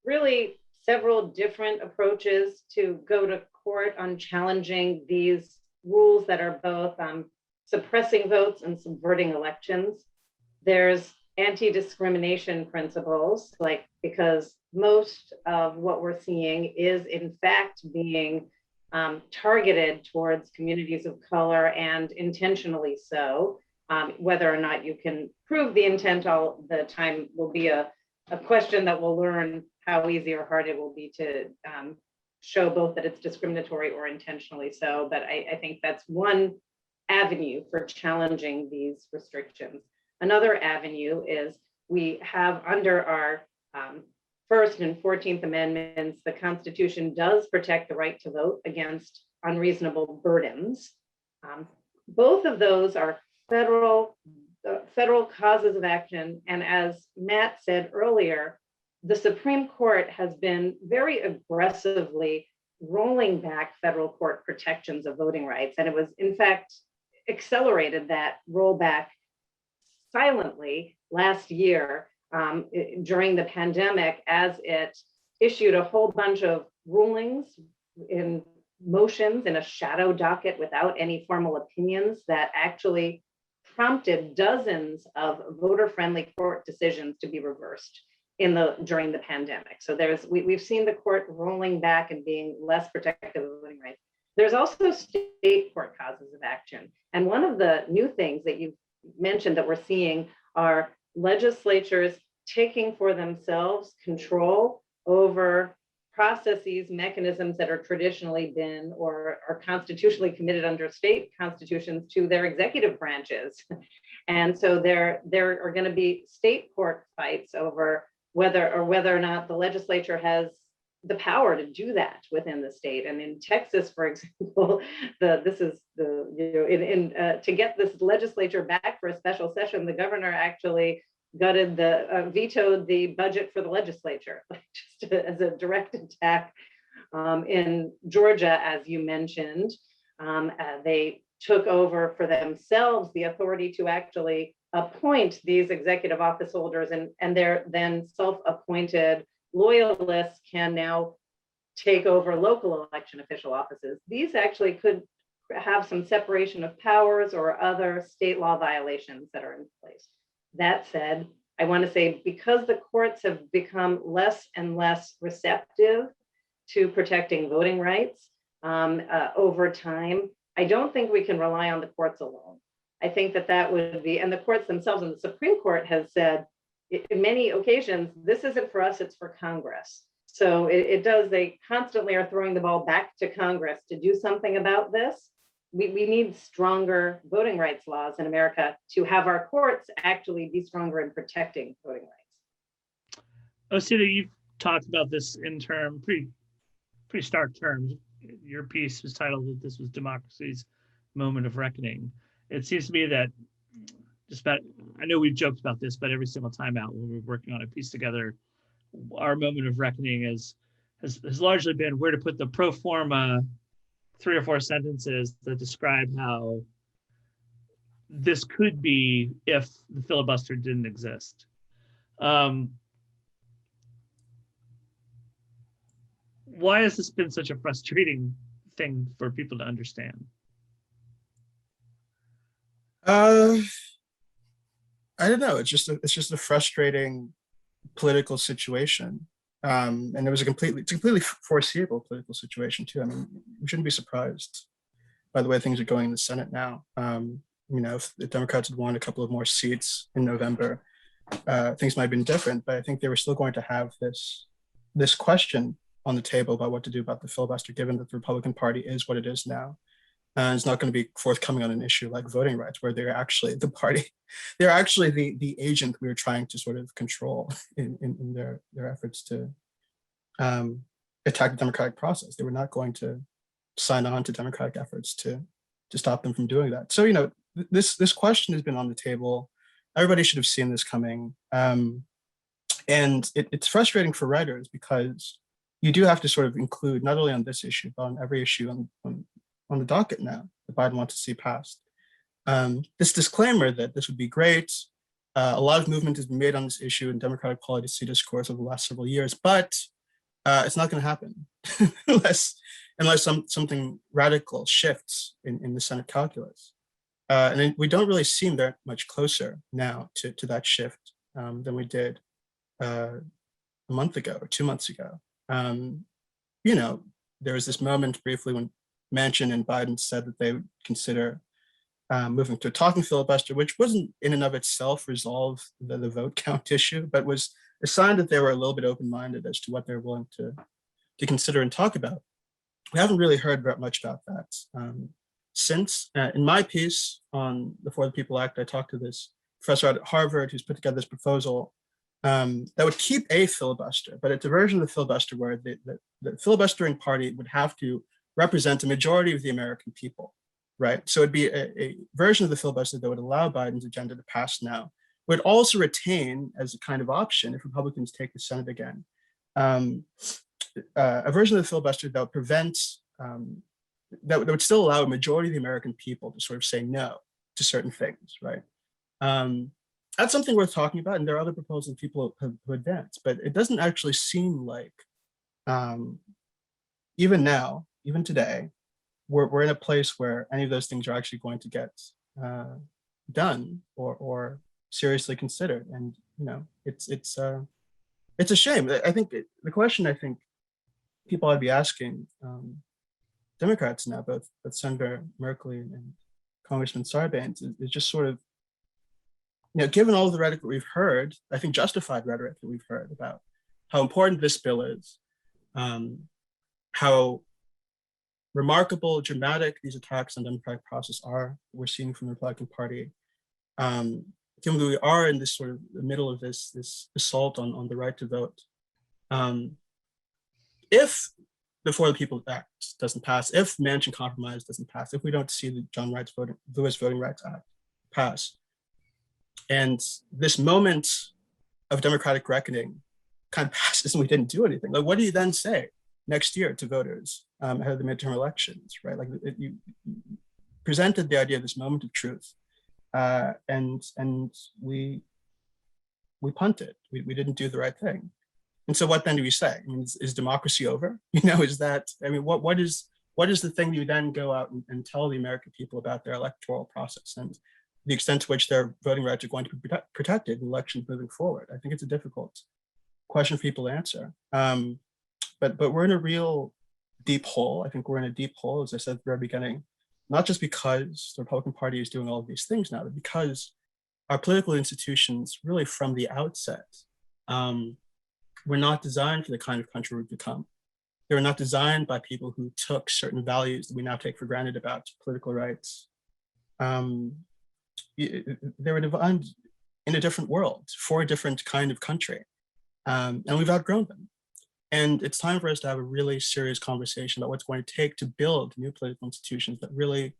really several different approaches to go to court on challenging these rules that are both suppressing votes and subverting elections. There's anti-discrimination principles, because most of what we're seeing is in fact being targeted towards communities of color, and intentionally so. Whether or not you can prove the intent all the time will be a question that we'll learn how easy or hard it will be to show both that it's discriminatory or intentionally so. But I think that's one avenue for challenging these restrictions. Another avenue is we have under our First and 14th Amendments, the Constitution does protect the right to vote against unreasonable burdens. Both of those are federal causes of action. And as Matt said earlier, the Supreme Court has been very aggressively rolling back federal court protections of voting rights. And it was, in fact, accelerated that rollback silently last year during the pandemic, as it issued a whole bunch of rulings in motions in a shadow docket without any formal opinions that actually prompted dozens of voter-friendly court decisions to be reversed during the pandemic. So we've seen the court rolling back and being less protective of voting rights. There's also state court causes of action. And one of the new things that you mentioned that we're seeing are legislatures taking for themselves control over processes, mechanisms that are traditionally been or are constitutionally committed under state constitutions to their executive branches. And so there are going to be state court fights over whether or not the legislature has the power to do that within the state. And in Texas, for example, to get this legislature back for a special session, the governor actually vetoed the budget for the legislature, just as a direct attack. In Georgia, as you mentioned, they took over for themselves the authority to actually appoint these executive office holders, and their then self-appointed loyalists can now take over local election official offices. These actually could have some separation of powers or other state law violations that are in place. That said, I want to say, because the courts have become less and less receptive to protecting voting rights over time, I don't think we can rely on the courts alone. I think that would be, and the courts themselves and the Supreme Court has said in many occasions, this isn't for us, it's for Congress. So it does, they constantly are throwing the ball back to Congress to do something about this. We need stronger voting rights laws in America to have our courts actually be stronger in protecting voting rights. Osita, you've talked about this in pretty stark terms. Your piece was titled that this was democracy's moment of reckoning. It seems to me that just about, I know we've joked about this, but every single time out when we're working on a piece together, our moment of reckoning has largely been where to put the pro forma 3 or 4 sentences that describe how this could be if the filibuster didn't exist. Why has this been such a frustrating thing for people to understand? I don't know. It's just a frustrating political situation, and it was it's a completely foreseeable political situation too. I mean, we shouldn't be surprised by the way things are going in the Senate now. You know, if the Democrats had won a couple of more seats in November, things might have been different. But I think they were still going to have this question on the table about what to do about the filibuster, given that the Republican Party is what it is now. And it's not going to be forthcoming on an issue like voting rights, where they're actually the party, they're actually the agent we were trying to sort of control in their efforts to attack the democratic process. They were not going to sign on to democratic efforts to stop them from doing that. So, you know, this question has been on the table. Everybody should have seen this coming. And it's frustrating for writers because you do have to sort of include, not only on this issue, but on every issue on the docket now that Biden wants to see passed, this disclaimer that this would be great. A lot of movement has been made on this issue in Democratic policy discourse over the last several years, but it's not going to happen unless something radical shifts in the Senate calculus. And then we don't really seem that much closer now to that shift than we did a month ago or 2 months ago. You know, there was this moment briefly when Manchin and Biden said that they would consider moving to a talking filibuster, which wasn't in and of itself resolve the vote count issue, but was a sign that they were a little bit open-minded as to what they're willing to consider and talk about. We haven't really heard much about that since. In my piece on the For the People Act, I talked to this professor at Harvard who's put together this proposal that would keep a filibuster, but it's a version of the filibuster where the filibustering party would have to represent a majority of the American people, right? So it'd be a version of the filibuster that would allow Biden's agenda to pass now, would also retain as a kind of option if Republicans take the Senate again, a version of the filibuster that would prevent, that would still allow a majority of the American people to sort of say no to certain things, right? That's something worth talking about, and there are other proposals people have advanced, but it doesn't actually seem like, even now, even today, we're in a place where any of those things are actually going to get done or seriously considered. And you know, it's a shame. I think the question I think people ought to be asking Democrats now, both Senator Merkley and Congressman Sarbanes, is just sort of, you know, given all of the rhetoric that we've heard, I think justified rhetoric that we've heard about how important this bill is, how remarkable, dramatic these attacks on the democratic process are, we're seeing from the Republican Party. Given that we are in this sort of the middle of this assault on the right to vote. If the For the People Act doesn't pass, if Manchin Compromise doesn't pass, if we don't see the Lewis Voting Rights Act pass, and this moment of democratic reckoning kind of passes and we didn't do anything, like what do you then say next year to voters ahead of the midterm elections, right? Like you presented the idea of this moment of truth, and we punted. We didn't do the right thing. And so what then do we say? I mean, is democracy over? You know, is that, I mean, what is the thing you then go out and tell the American people about their electoral process and the extent to which their voting rights are going to be protected in elections moving forward? I think it's a difficult question for people to answer. But we're in a real deep hole. I think we're in a deep hole, as I said at the very beginning, not just because the Republican Party is doing all of these things now, but because our political institutions really from the outset were not designed for the kind of country we've become. They were not designed by people who took certain values that we now take for granted about political rights. They were designed in a different world for a different kind of country. And we've outgrown them. And it's time for us to have a really serious conversation about what's going to take to build new political institutions that really,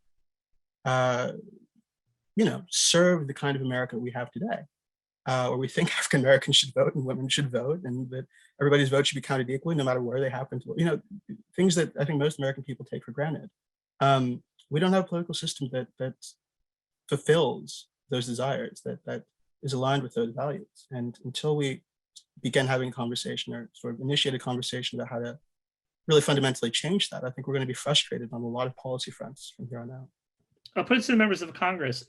serve the kind of America we have today, where we think African Americans should vote and women should vote, and that everybody's vote should be counted equally, no matter where they happen to. Things that I think most American people take for granted. We don't have a political system that fulfills those desires, that is aligned with those values. And until we begin having a conversation or sort of initiate a conversation about how to really fundamentally change that, I think we're going to be frustrated on a lot of policy fronts from here on out. I'll put it to the members of Congress.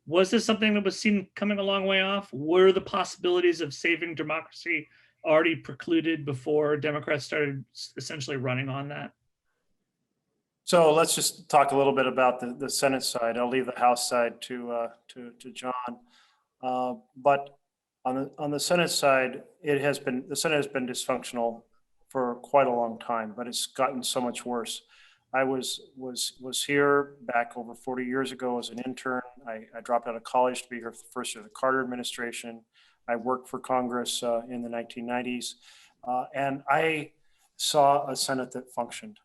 Was this something that was seen coming a long way off? Were the possibilities of saving democracy already precluded before Democrats started essentially running on that? So let's just talk a little bit about the Senate side. I'll leave the House side to John. But on the Senate side, the Senate has been dysfunctional for quite a long time, but it's gotten so much worse. I was here back over 40 years ago as an intern. I dropped out of college to be here for the first year of the Carter administration. I worked for Congress in the 1990s, and I saw a Senate that functioned.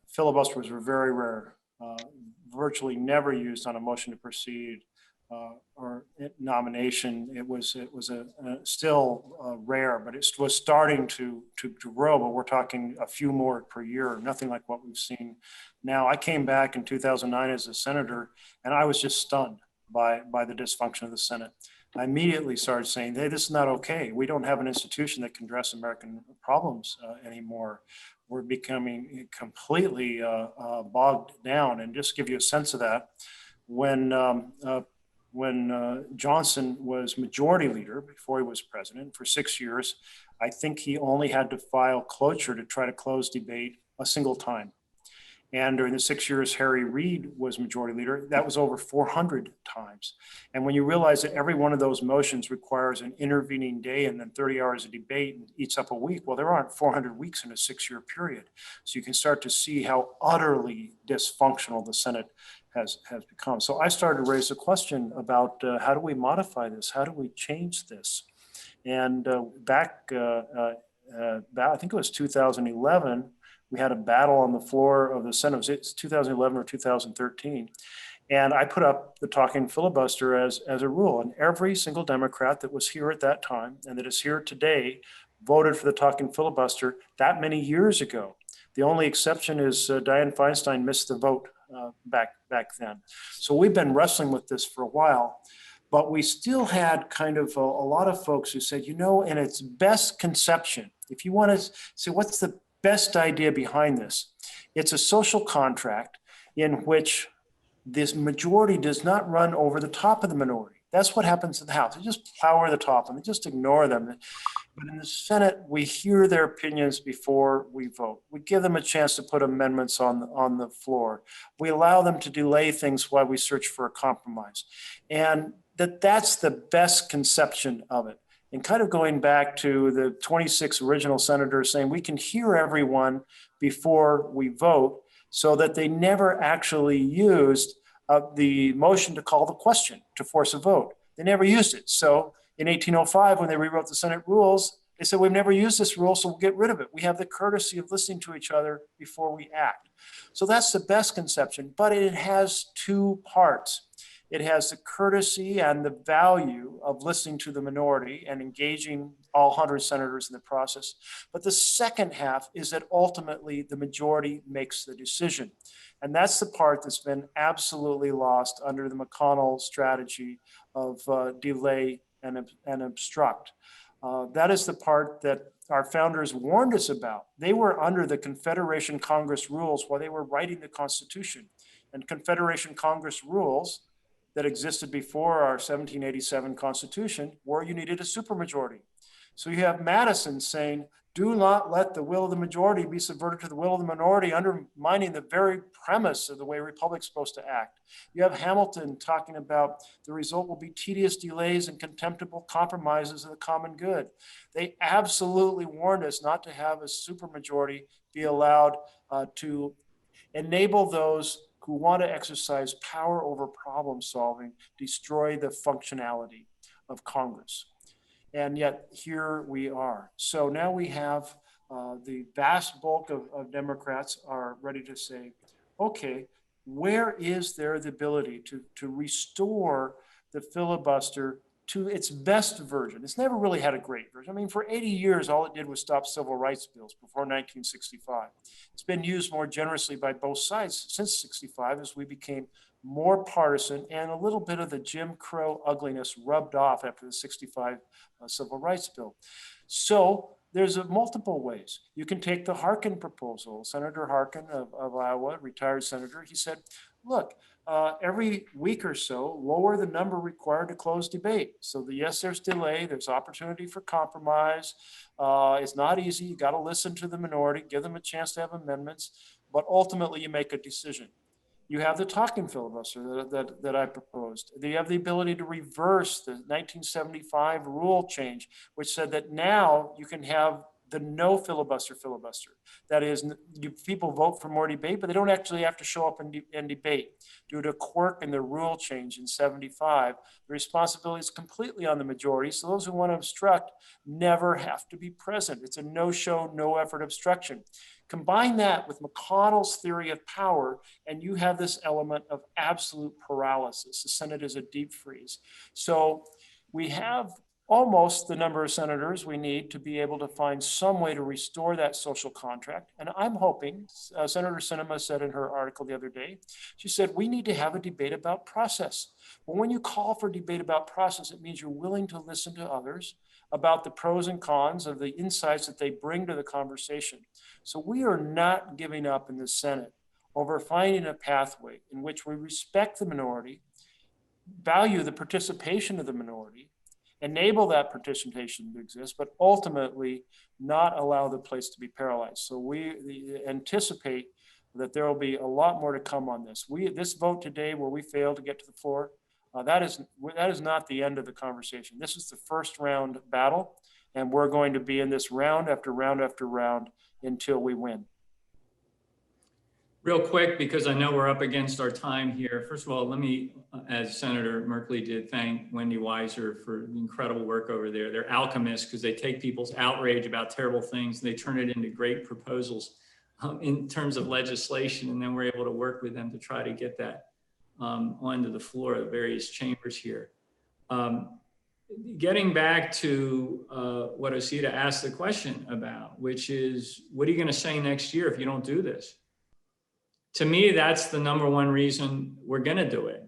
Filibusters were very rare, virtually never used on a motion to proceed or nomination. It was still rare, but it was starting to grow. But we're talking a few more per year, nothing like what we've seen now. I came back in 2009 as a senator, and I was just stunned by the dysfunction of the Senate. I immediately started saying, hey, this is not okay. We don't have an institution that can address American problems anymore. We're becoming completely bogged down. And just to give you a sense of that, when Johnson was majority leader before he was president for 6 years, I think he only had to file cloture to try to close debate a single time. And during the 6 years Harry Reid was majority leader, that was over 400 times. And when you realize that every one of those motions requires an intervening day and then 30 hours of debate and eats up a week, well, there aren't 400 weeks in a 6-year period. So you can start to see how utterly dysfunctional the Senate has become. So I started to raise the question about how do we modify this? How do we change this? And back, I think it was 2011, we had a battle on the floor of the Senate. It's 2011 or 2013. And I put up the talking filibuster as a rule. And every single Democrat that was here at that time and that is here today voted for the talking filibuster that many years ago. The only exception is Dianne Feinstein missed the vote back then. So we've been wrestling with this for a while, but we still had kind of a lot of folks who said, in its best conception, if you want to say what's the best idea behind this, it's a social contract in which this majority does not run over the top of the minority. That's what happens in the House. They just plow over the top and they just ignore them. But in the Senate, we hear their opinions before we vote. We give them a chance to put amendments on the floor. We allow them to delay things while we search for a compromise. And that's the best conception of it. And kind of going back to the 26 original senators saying we can hear everyone before we vote, so that they never actually used the motion to call the question to force a vote. They never used it. So in 1805, when they rewrote the Senate rules, they said, we've never used this rule, so we'll get rid of it. We have the courtesy of listening to each other before we act. So that's the best conception, but it has two parts. It has the courtesy and the value of listening to the minority and engaging all 100 senators in the process. But the second half is that ultimately the majority makes the decision. And that's the part that's been absolutely lost under the McConnell strategy of delay and obstruct. That is the part that our founders warned us about. They were under the Confederation Congress rules while they were writing the Constitution. And Confederation Congress rules that existed before our 1787 Constitution were you needed a supermajority. So you have Madison saying, Do not let the will of the majority be subverted to the will of the minority, undermining the very premise of the way a republic's supposed to act. You have Hamilton talking about the result will be tedious delays and contemptible compromises of the common good. They absolutely warned us not to have a supermajority be allowed to enable those who want to exercise power over problem solving, destroy the functionality of Congress. And yet here we are. So now we have the vast bulk of Democrats are ready to say, okay, where is there the ability to restore the filibuster to its best version? It's never really had a great version. I mean, for 80 years, all it did was stop civil rights bills before 1965. It's been used more generously by both sides since 65 as we became more partisan, and a little bit of the Jim Crow ugliness rubbed off after the 65 civil rights bill. So there's multiple ways. You can take the Harkin proposal. Senator Harkin of Iowa, retired senator, he said, look, every week or so, lower the number required to close debate. So yes, there's delay, there's opportunity for compromise. It's not easy, you gotta listen to the minority, give them a chance to have amendments, but ultimately you make a decision. You have the talking filibuster that I proposed. You have the ability to reverse the 1975 rule change, which said that now you can have the no filibuster. That is, people vote for more debate, but they don't actually have to show up and debate. Due to a quirk in the rule change in 75, the responsibility is completely on the majority. So those who want to obstruct never have to be present. It's a no show, no effort obstruction. Combine that with McConnell's theory of power, and you have this element of absolute paralysis. The Senate is a deep freeze. So we have almost the number of senators we need to be able to find some way to restore that social contract. And I'm hoping, Senator Sinema said in her article the other day, she said, we need to have a debate about process. But when you call for debate about process, it means you're willing to listen to others about the pros and cons of the insights that they bring to the conversation. So we are not giving up in the Senate over finding a pathway in which we respect the minority, value the participation of the minority, enable that participation to exist, but ultimately not allow the place to be paralyzed. So we anticipate that there will be a lot more to come on this. This vote today where we fail to get to the floor, that is not the end of the conversation. This is the first round battle, and we're going to be in this round after round after round until we win. Real quick, because I know we're up against our time here. First of all, let me, as Senator Merkley did, thank Wendy Weiser for the incredible work over there. They're alchemists because they take people's outrage about terrible things and they turn it into great proposals in terms of legislation. And then we're able to work with them to try to get that onto the floor of the various chambers here. Getting back to what Osita asked the question about, which is, what are you going to say next year if you don't do this? To me, that's the number one reason we're going to do it.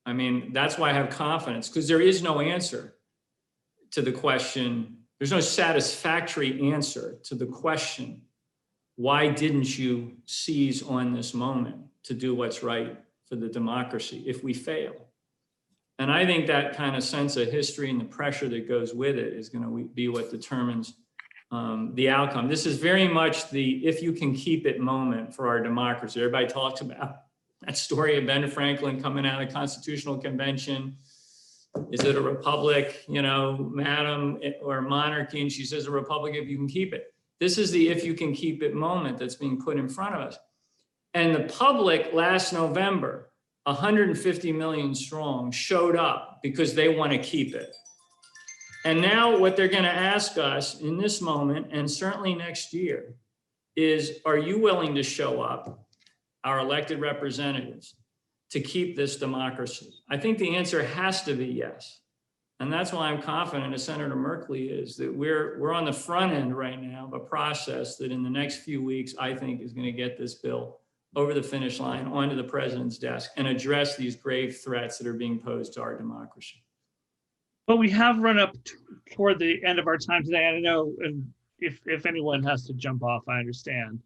I mean, that's why I have confidence, because there is no answer to the question. There's no satisfactory answer to the question, why didn't you seize on this moment to do what's right for the democracy if we fail? And I think that kind of sense of history and the pressure that goes with it is going to be what determines the outcome. This is very much the if you can keep it moment for our democracy. Everybody talks about that story of Ben Franklin coming out of the Constitutional Convention. Is it a republic, you know, madam, or monarchy? And she says a republic if you can keep it. This is the if you can keep it moment that's being put in front of us. And the public last November, 150 million strong, showed up because they want to keep it. And now what they're going to ask us in this moment, and certainly next year, is, are you willing to show up, our elected representatives, to keep this democracy? I think the answer has to be yes. And that's why I'm confident, as Senator Merkley is, that we're on the front end right now of a process that in the next few weeks, I think is going to get this bill over the finish line, onto the president's desk, and address these grave threats that are being posed to our democracy. But we have run up toward the end of our time today. And I know if anyone has to jump off, I understand.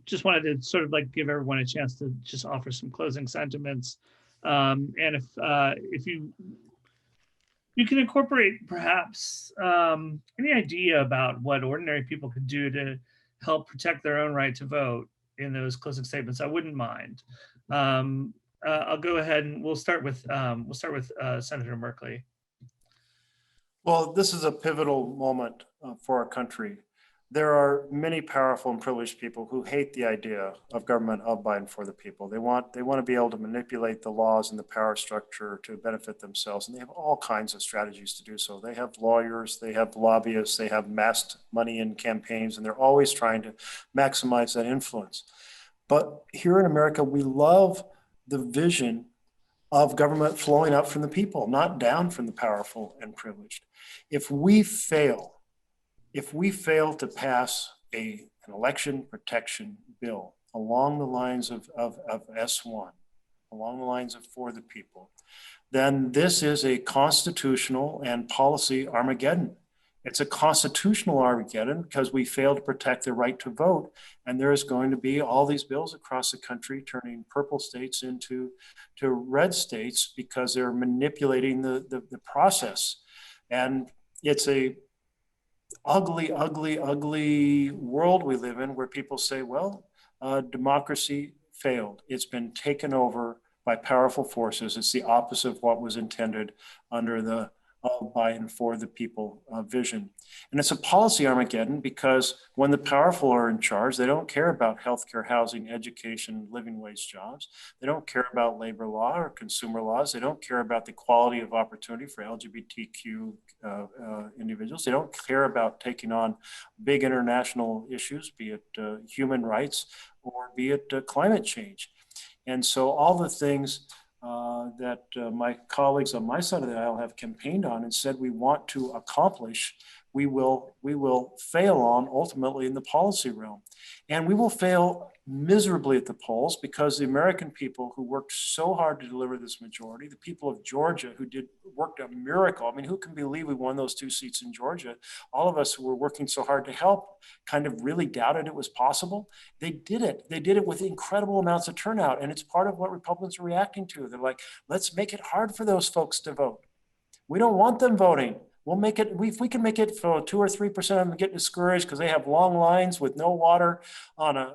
Just wanted to sort of like give everyone a chance to just offer some closing sentiments. And if you you can incorporate perhaps any idea about what ordinary people could do to help protect their own right to vote in those closing statements, I wouldn't mind. I'll go ahead and we'll start with Senator Merkley. Well, this is a pivotal moment for our country. There are many powerful and privileged people who hate the idea of government of, by, and for the people. They want to be able to manipulate the laws and the power structure to benefit themselves, and they have all kinds of strategies to do so. They have lawyers, they have lobbyists, they have massed money in campaigns, and they're always trying to maximize that influence. But here in America, we love the vision of government flowing up from the people, not down from the powerful and privileged. If we fail to pass an election protection bill along the lines of S1, along the lines of for the people, then this is a constitutional and policy Armageddon. It's a constitutional Armageddon because we failed to protect the right to vote. And there is going to be all these bills across the country turning purple states into red states because they're manipulating the process. And it's a ugly, ugly, ugly world we live in where people say, well, democracy failed. It's been taken over by powerful forces. It's the opposite of what was intended under the of, by, and for the people vision. And it's a policy Armageddon because when the powerful are in charge, they don't care about healthcare, housing, education, living wage jobs. They don't care about labor law or consumer laws. They don't care about the quality of opportunity for LGBTQ individuals. They don't care about taking on big international issues, be it human rights or be it climate change. And so all the things that my colleagues on my side of the aisle have campaigned on and said we want to accomplish, we will fail on ultimately in the policy realm. And we will fail miserably at the polls because the American people who worked so hard to deliver this majority, the people of Georgia who worked a miracle. I mean, who can believe we won those 2 seats in Georgia? All of us who were working so hard to help kind of really doubted it was possible. They did it. They did it with incredible amounts of turnout. And it's part of what Republicans are reacting to. They're like, let's make it hard for those folks to vote. We don't want them voting. We'll make it, if we can make it for 2 or 3% of them get discouraged because they have long lines with no water on a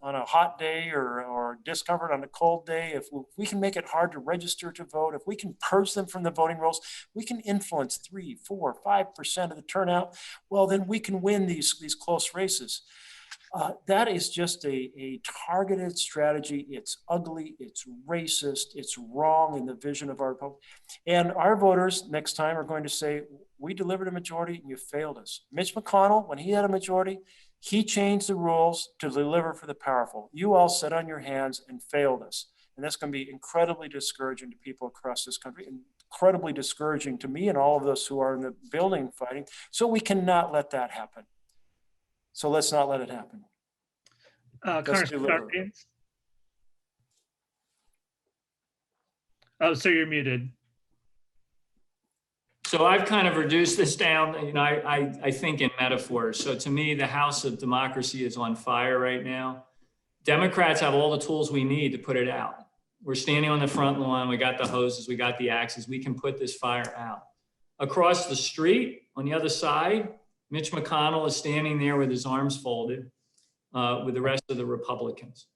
hot day or discomfort on a cold day, if we can make it hard to register to vote, if we can purge them from the voting rolls, we can influence 3, 4, 5% of the turnout, well, then we can win these close races. That is just a targeted strategy. It's ugly, it's racist, it's wrong in the vision of our republic. And our voters next time are going to say, we delivered a majority and you failed us. Mitch McConnell, when he had a majority, he changed the rules to deliver for the powerful. You all sat on your hands and failed us. And that's going to be incredibly discouraging to people across this country, and incredibly discouraging to me and all of us who are in the building fighting. So we cannot let that happen. So let's not let it happen. Oh, so you're muted. So I've kind of reduced this down, you know, I think in metaphors. So to me, the house of democracy is on fire right now. Democrats have all the tools we need to put it out. We're standing on the front lawn. We got the hoses, we got the axes. We can put this fire out. Across the street, on the other side, Mitch McConnell is standing there with his arms folded with the rest of the Republicans.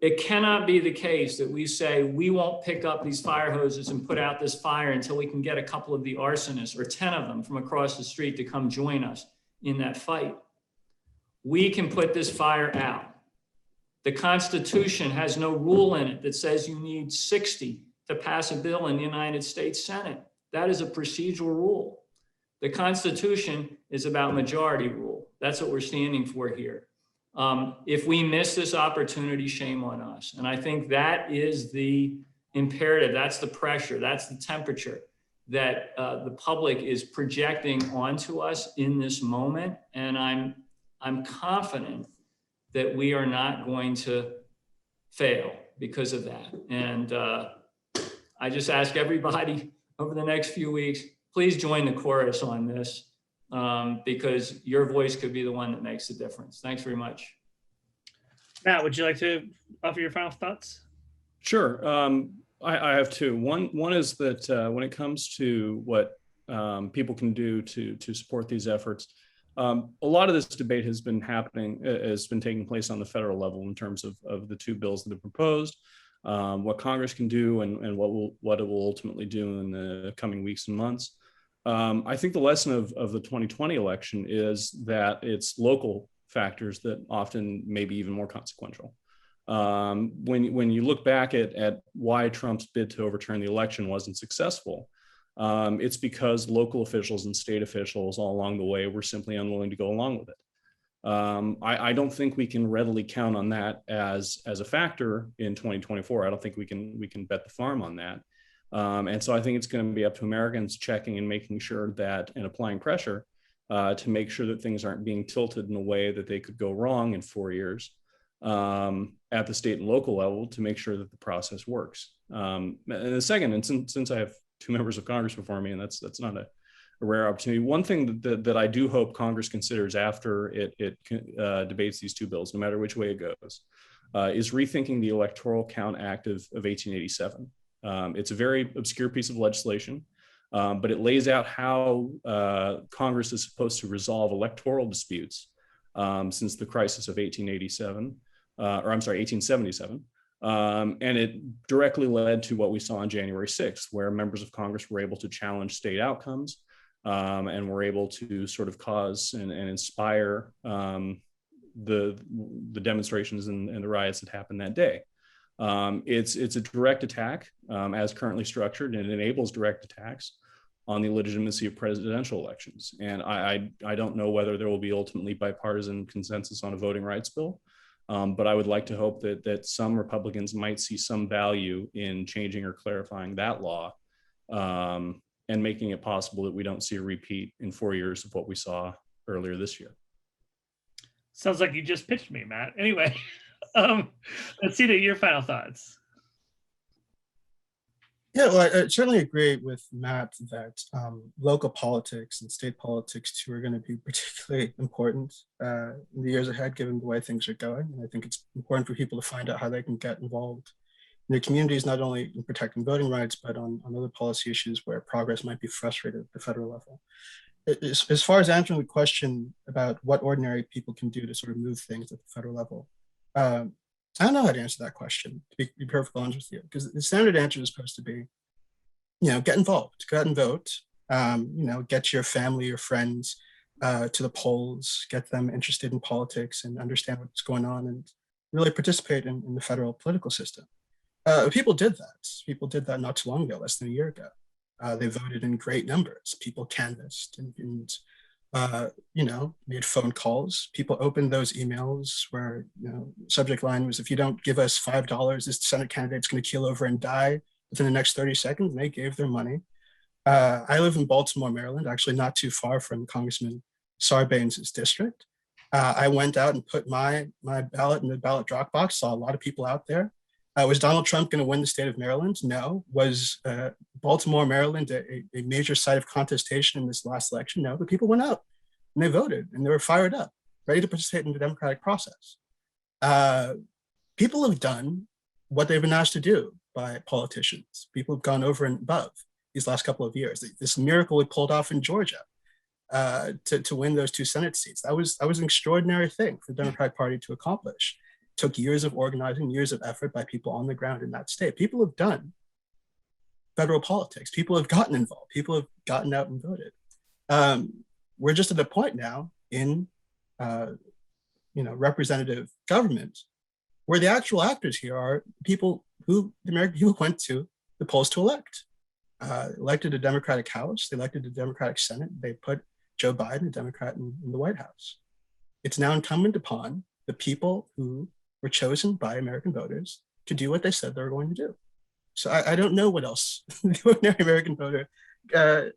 It cannot be the case that we say we won't pick up these fire hoses and put out this fire until we can get a couple of the arsonists or 10 of them from across the street to come join us in that fight. We can put this fire out. The Constitution has no rule in it that says you need 60 to pass a bill in the United States Senate. That is a procedural rule. The Constitution is about majority rule. That's what we're standing for here. If we miss this opportunity, shame on us. And I think that is the imperative. That's the pressure. That's the temperature that the public is projecting onto us in this moment. And I'm confident that we are not going to fail because of that. And I just ask everybody over the next few weeks, please join the chorus on this because your voice could be the one that makes the difference. Thanks very much. Matt, would you like to offer your final thoughts? Sure. I have two. One is that when it comes to what people can do to support these efforts. A lot of this debate has been taking place on the federal level in terms of the two bills that are proposed, what Congress can do, and what it will ultimately do in the coming weeks and months. I think the lesson of the 2020 election is that it's local factors that often may be even more consequential. When you look back at why Trump's bid to overturn the election wasn't successful, it's because local officials and state officials all along the way were simply unwilling to go along with it. I don't think we can readily count on that as a factor in 2024. I don't think we can bet the farm on that. And so I think it's going to be up to Americans checking and making sure that, and applying pressure to make sure that things aren't being tilted in a way that they could go wrong in 4 years at the state and local level, to make sure that the process works. And the second, and since I have two members of Congress before me, and that's not a rare opportunity. One thing that I do hope Congress considers after it debates these two bills, no matter which way it goes, is rethinking the Electoral Count Act of 1887. It's a very obscure piece of legislation, but it lays out how Congress is supposed to resolve electoral disputes since the crisis of 1877. And it directly led to what we saw on January 6th, where members of Congress were able to challenge state outcomes and were able to sort of cause and inspire the demonstrations and the riots that happened that day. It's a direct attack as currently structured, and it enables direct attacks on the legitimacy of presidential elections. And I don't know whether there will be ultimately bipartisan consensus on a voting rights bill. But I would like to hope that some Republicans might see some value in changing or clarifying that law and making it possible that we don't see a repeat in 4 years of what we saw earlier this year. Sounds like you just pitched me, Matt. Anyway, Osita, your final thoughts. Yeah, well, I certainly agree with Matt that local politics and state politics too are going to be particularly important in the years ahead, given the way things are going. And I think it's important for people to find out how they can get involved in their communities, not only in protecting voting rights, but on other policy issues where progress might be frustrated at the federal level. As far as answering the question about what ordinary people can do to sort of move things at the federal level, I don't know how to answer that question, to be perfectly honest with you, because the standard answer is supposed to be, get involved, go out and vote, get your family or friends to the polls, get them interested in politics and understand what's going on, and really participate in the federal political system. People did that. People did that not too long ago, less than a year ago. They voted in great numbers. People canvassed and made phone calls. People opened those emails where, subject line was, if you don't give us $5, this Senate candidate's going to keel over and die within the next 30 seconds. And they gave their money. I live in Baltimore, Maryland, actually not too far from Congressman Sarbanes' district. I went out and put my ballot in the ballot drop box, saw a lot of people out there. Was Donald Trump going to win the state of Maryland? No. Was Baltimore, Maryland a major site of contestation in this last election? No, but people went out and they voted and they were fired up, ready to participate in the democratic process. People have done what they've been asked to do by politicians. People have gone over and above these last couple of years. This miracle we pulled off in Georgia to win those 2 Senate seats. That was an extraordinary thing for the Democratic Party to accomplish. It took years of organizing, years of effort by people on the ground in that state. People have done federal politics. People have gotten involved. People have gotten out and voted. We're just at a point now in representative government where the actual actors here are people who the American people went to the polls to elect. Elected a Democratic House, they elected a Democratic Senate, they put Joe Biden, a Democrat, in the White House. It's now incumbent upon the people who were chosen by American voters to do what they said they were going to do. So I don't know what else the ordinary American voter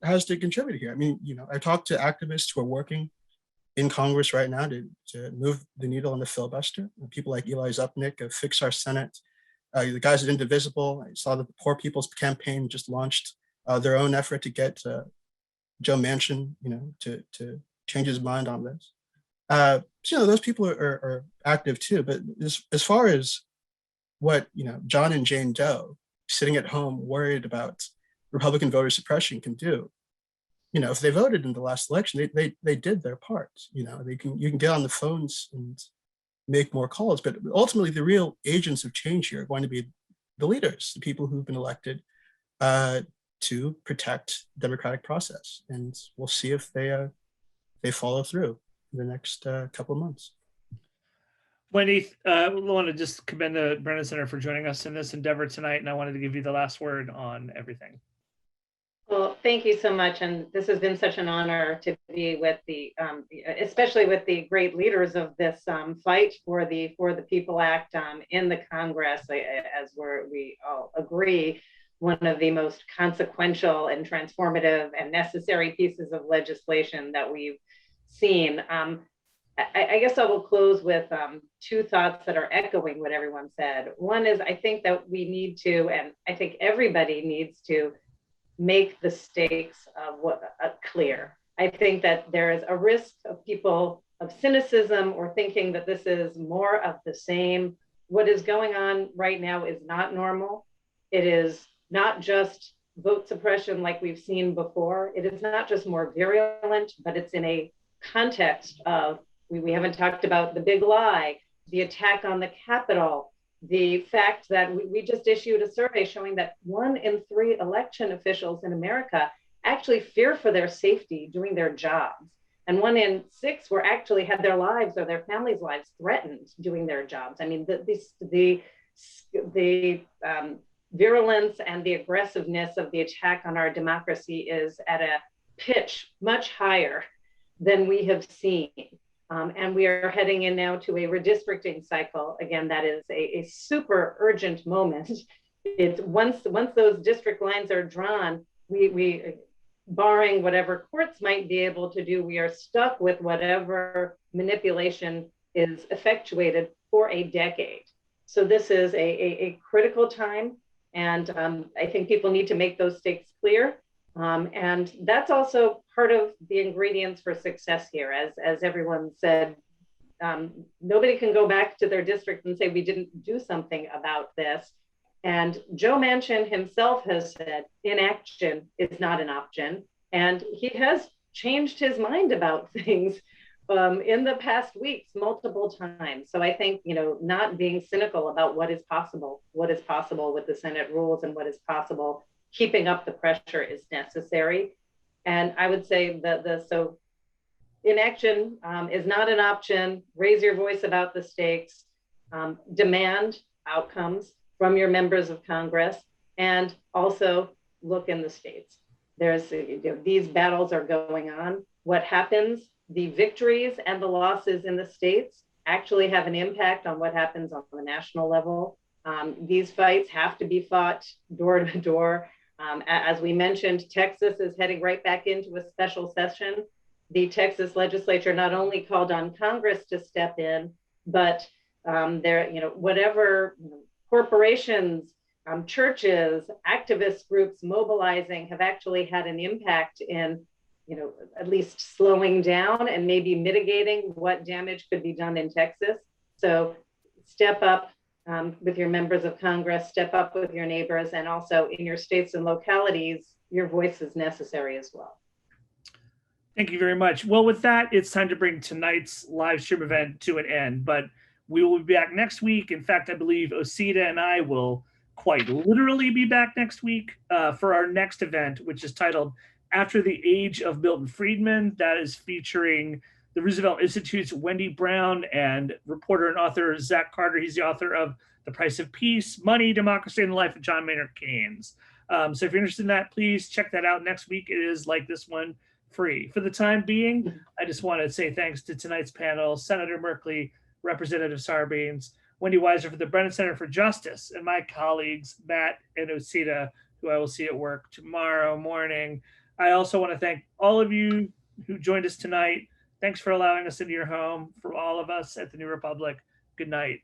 has to contribute here. I mean, I talked to activists who are working in Congress right now to move the needle on the filibuster. People like Eli Zupnik of Fix Our Senate, the guys at Indivisible. I saw that the Poor People's Campaign just launched their own effort to get Joe Manchin, to change his mind on this. Those people are active too. But as far as what John and Jane Doe sitting at home worried about Republican voter suppression can do, if they voted in the last election, they did their part. You can get on the phones and make more calls, but ultimately the real agents of change here are going to be the leaders, the people who've been elected to protect the democratic process. And we'll see if they follow through in the next couple of months. Wendy, I want to just commend the Brennan Center for joining us in this endeavor tonight, and I wanted to give you the last word on everything. Well, thank you so much. And this has been such an honor to be with especially with the great leaders of this fight for the People Act in the Congress, as we all agree, one of the most consequential and transformative and necessary pieces of legislation that we've seen. I guess I will close with two thoughts that are echoing what everyone said. One is, I think that we need to, and I think everybody needs to, make the stakes clear. I think that there is a risk of people of cynicism or thinking that this is more of the same. What is going on right now is not normal. It is not just vote suppression like we've seen before. It is not just more virulent, but it's in a context of, we haven't talked about the big lie, the attack on the Capitol, the fact that we just issued a survey showing that 1 in 3 election officials in America actually fear for their safety doing their jobs. And 1 in 6 had their lives or their families' lives threatened doing their jobs. I mean, the virulence and the aggressiveness of the attack on our democracy is at a pitch much higher than we have seen. And we are heading in now to a redistricting cycle. Again, that is a super urgent moment. It's once those district lines are drawn, we barring whatever courts might be able to do, we are stuck with whatever manipulation is effectuated for a decade. So this is a critical time. And I think people need to make those stakes clear. And that's also part of the ingredients for success here. As everyone said, nobody can go back to their district and say, we didn't do something about this. And Joe Manchin himself has said, inaction is not an option. And he has changed his mind about things in the past weeks, multiple times. So I think, not being cynical about what is possible with the Senate rules and what is possible, keeping up the pressure is necessary. And I would say that so inaction is not an option. Raise your voice about the stakes, demand outcomes from your members of Congress, and also look in the states. These battles are going on. What happens, the victories and the losses in the states actually have an impact on what happens on the national level. These fights have to be fought door to door. As we mentioned, Texas is heading right back into a special session. The Texas legislature not only called on Congress to step in, but whatever corporations, churches, activist groups mobilizing have actually had an impact in, at least slowing down and maybe mitigating what damage could be done in Texas. So step up with your members of Congress, step up with your neighbors, and also in your states and localities, your voice is necessary as well. Thank you very much. Well, with that, it's time to bring tonight's live stream event to an end, but we will be back next week. In fact, I believe Osita and I will quite literally be back next week for our next event, which is titled After the Age of Milton Friedman. That is featuring the Roosevelt Institute's Wendy Brown and reporter and author Zach Carter. He's the author of The Price of Peace, Money, Democracy, and the Life of John Maynard Keynes. So if you're interested in that, please check that out next week. It is, like this one, free. For the time being, I just want to say thanks to tonight's panel, Senator Merkley, Representative Sarbanes, Wendy Weiser for the Brennan Center for Justice, and my colleagues, Matt and Osita, who I will see at work tomorrow morning. I also want to thank all of you who joined us tonight. Thanks for allowing us into your home. For all of us at the New Republic, good night.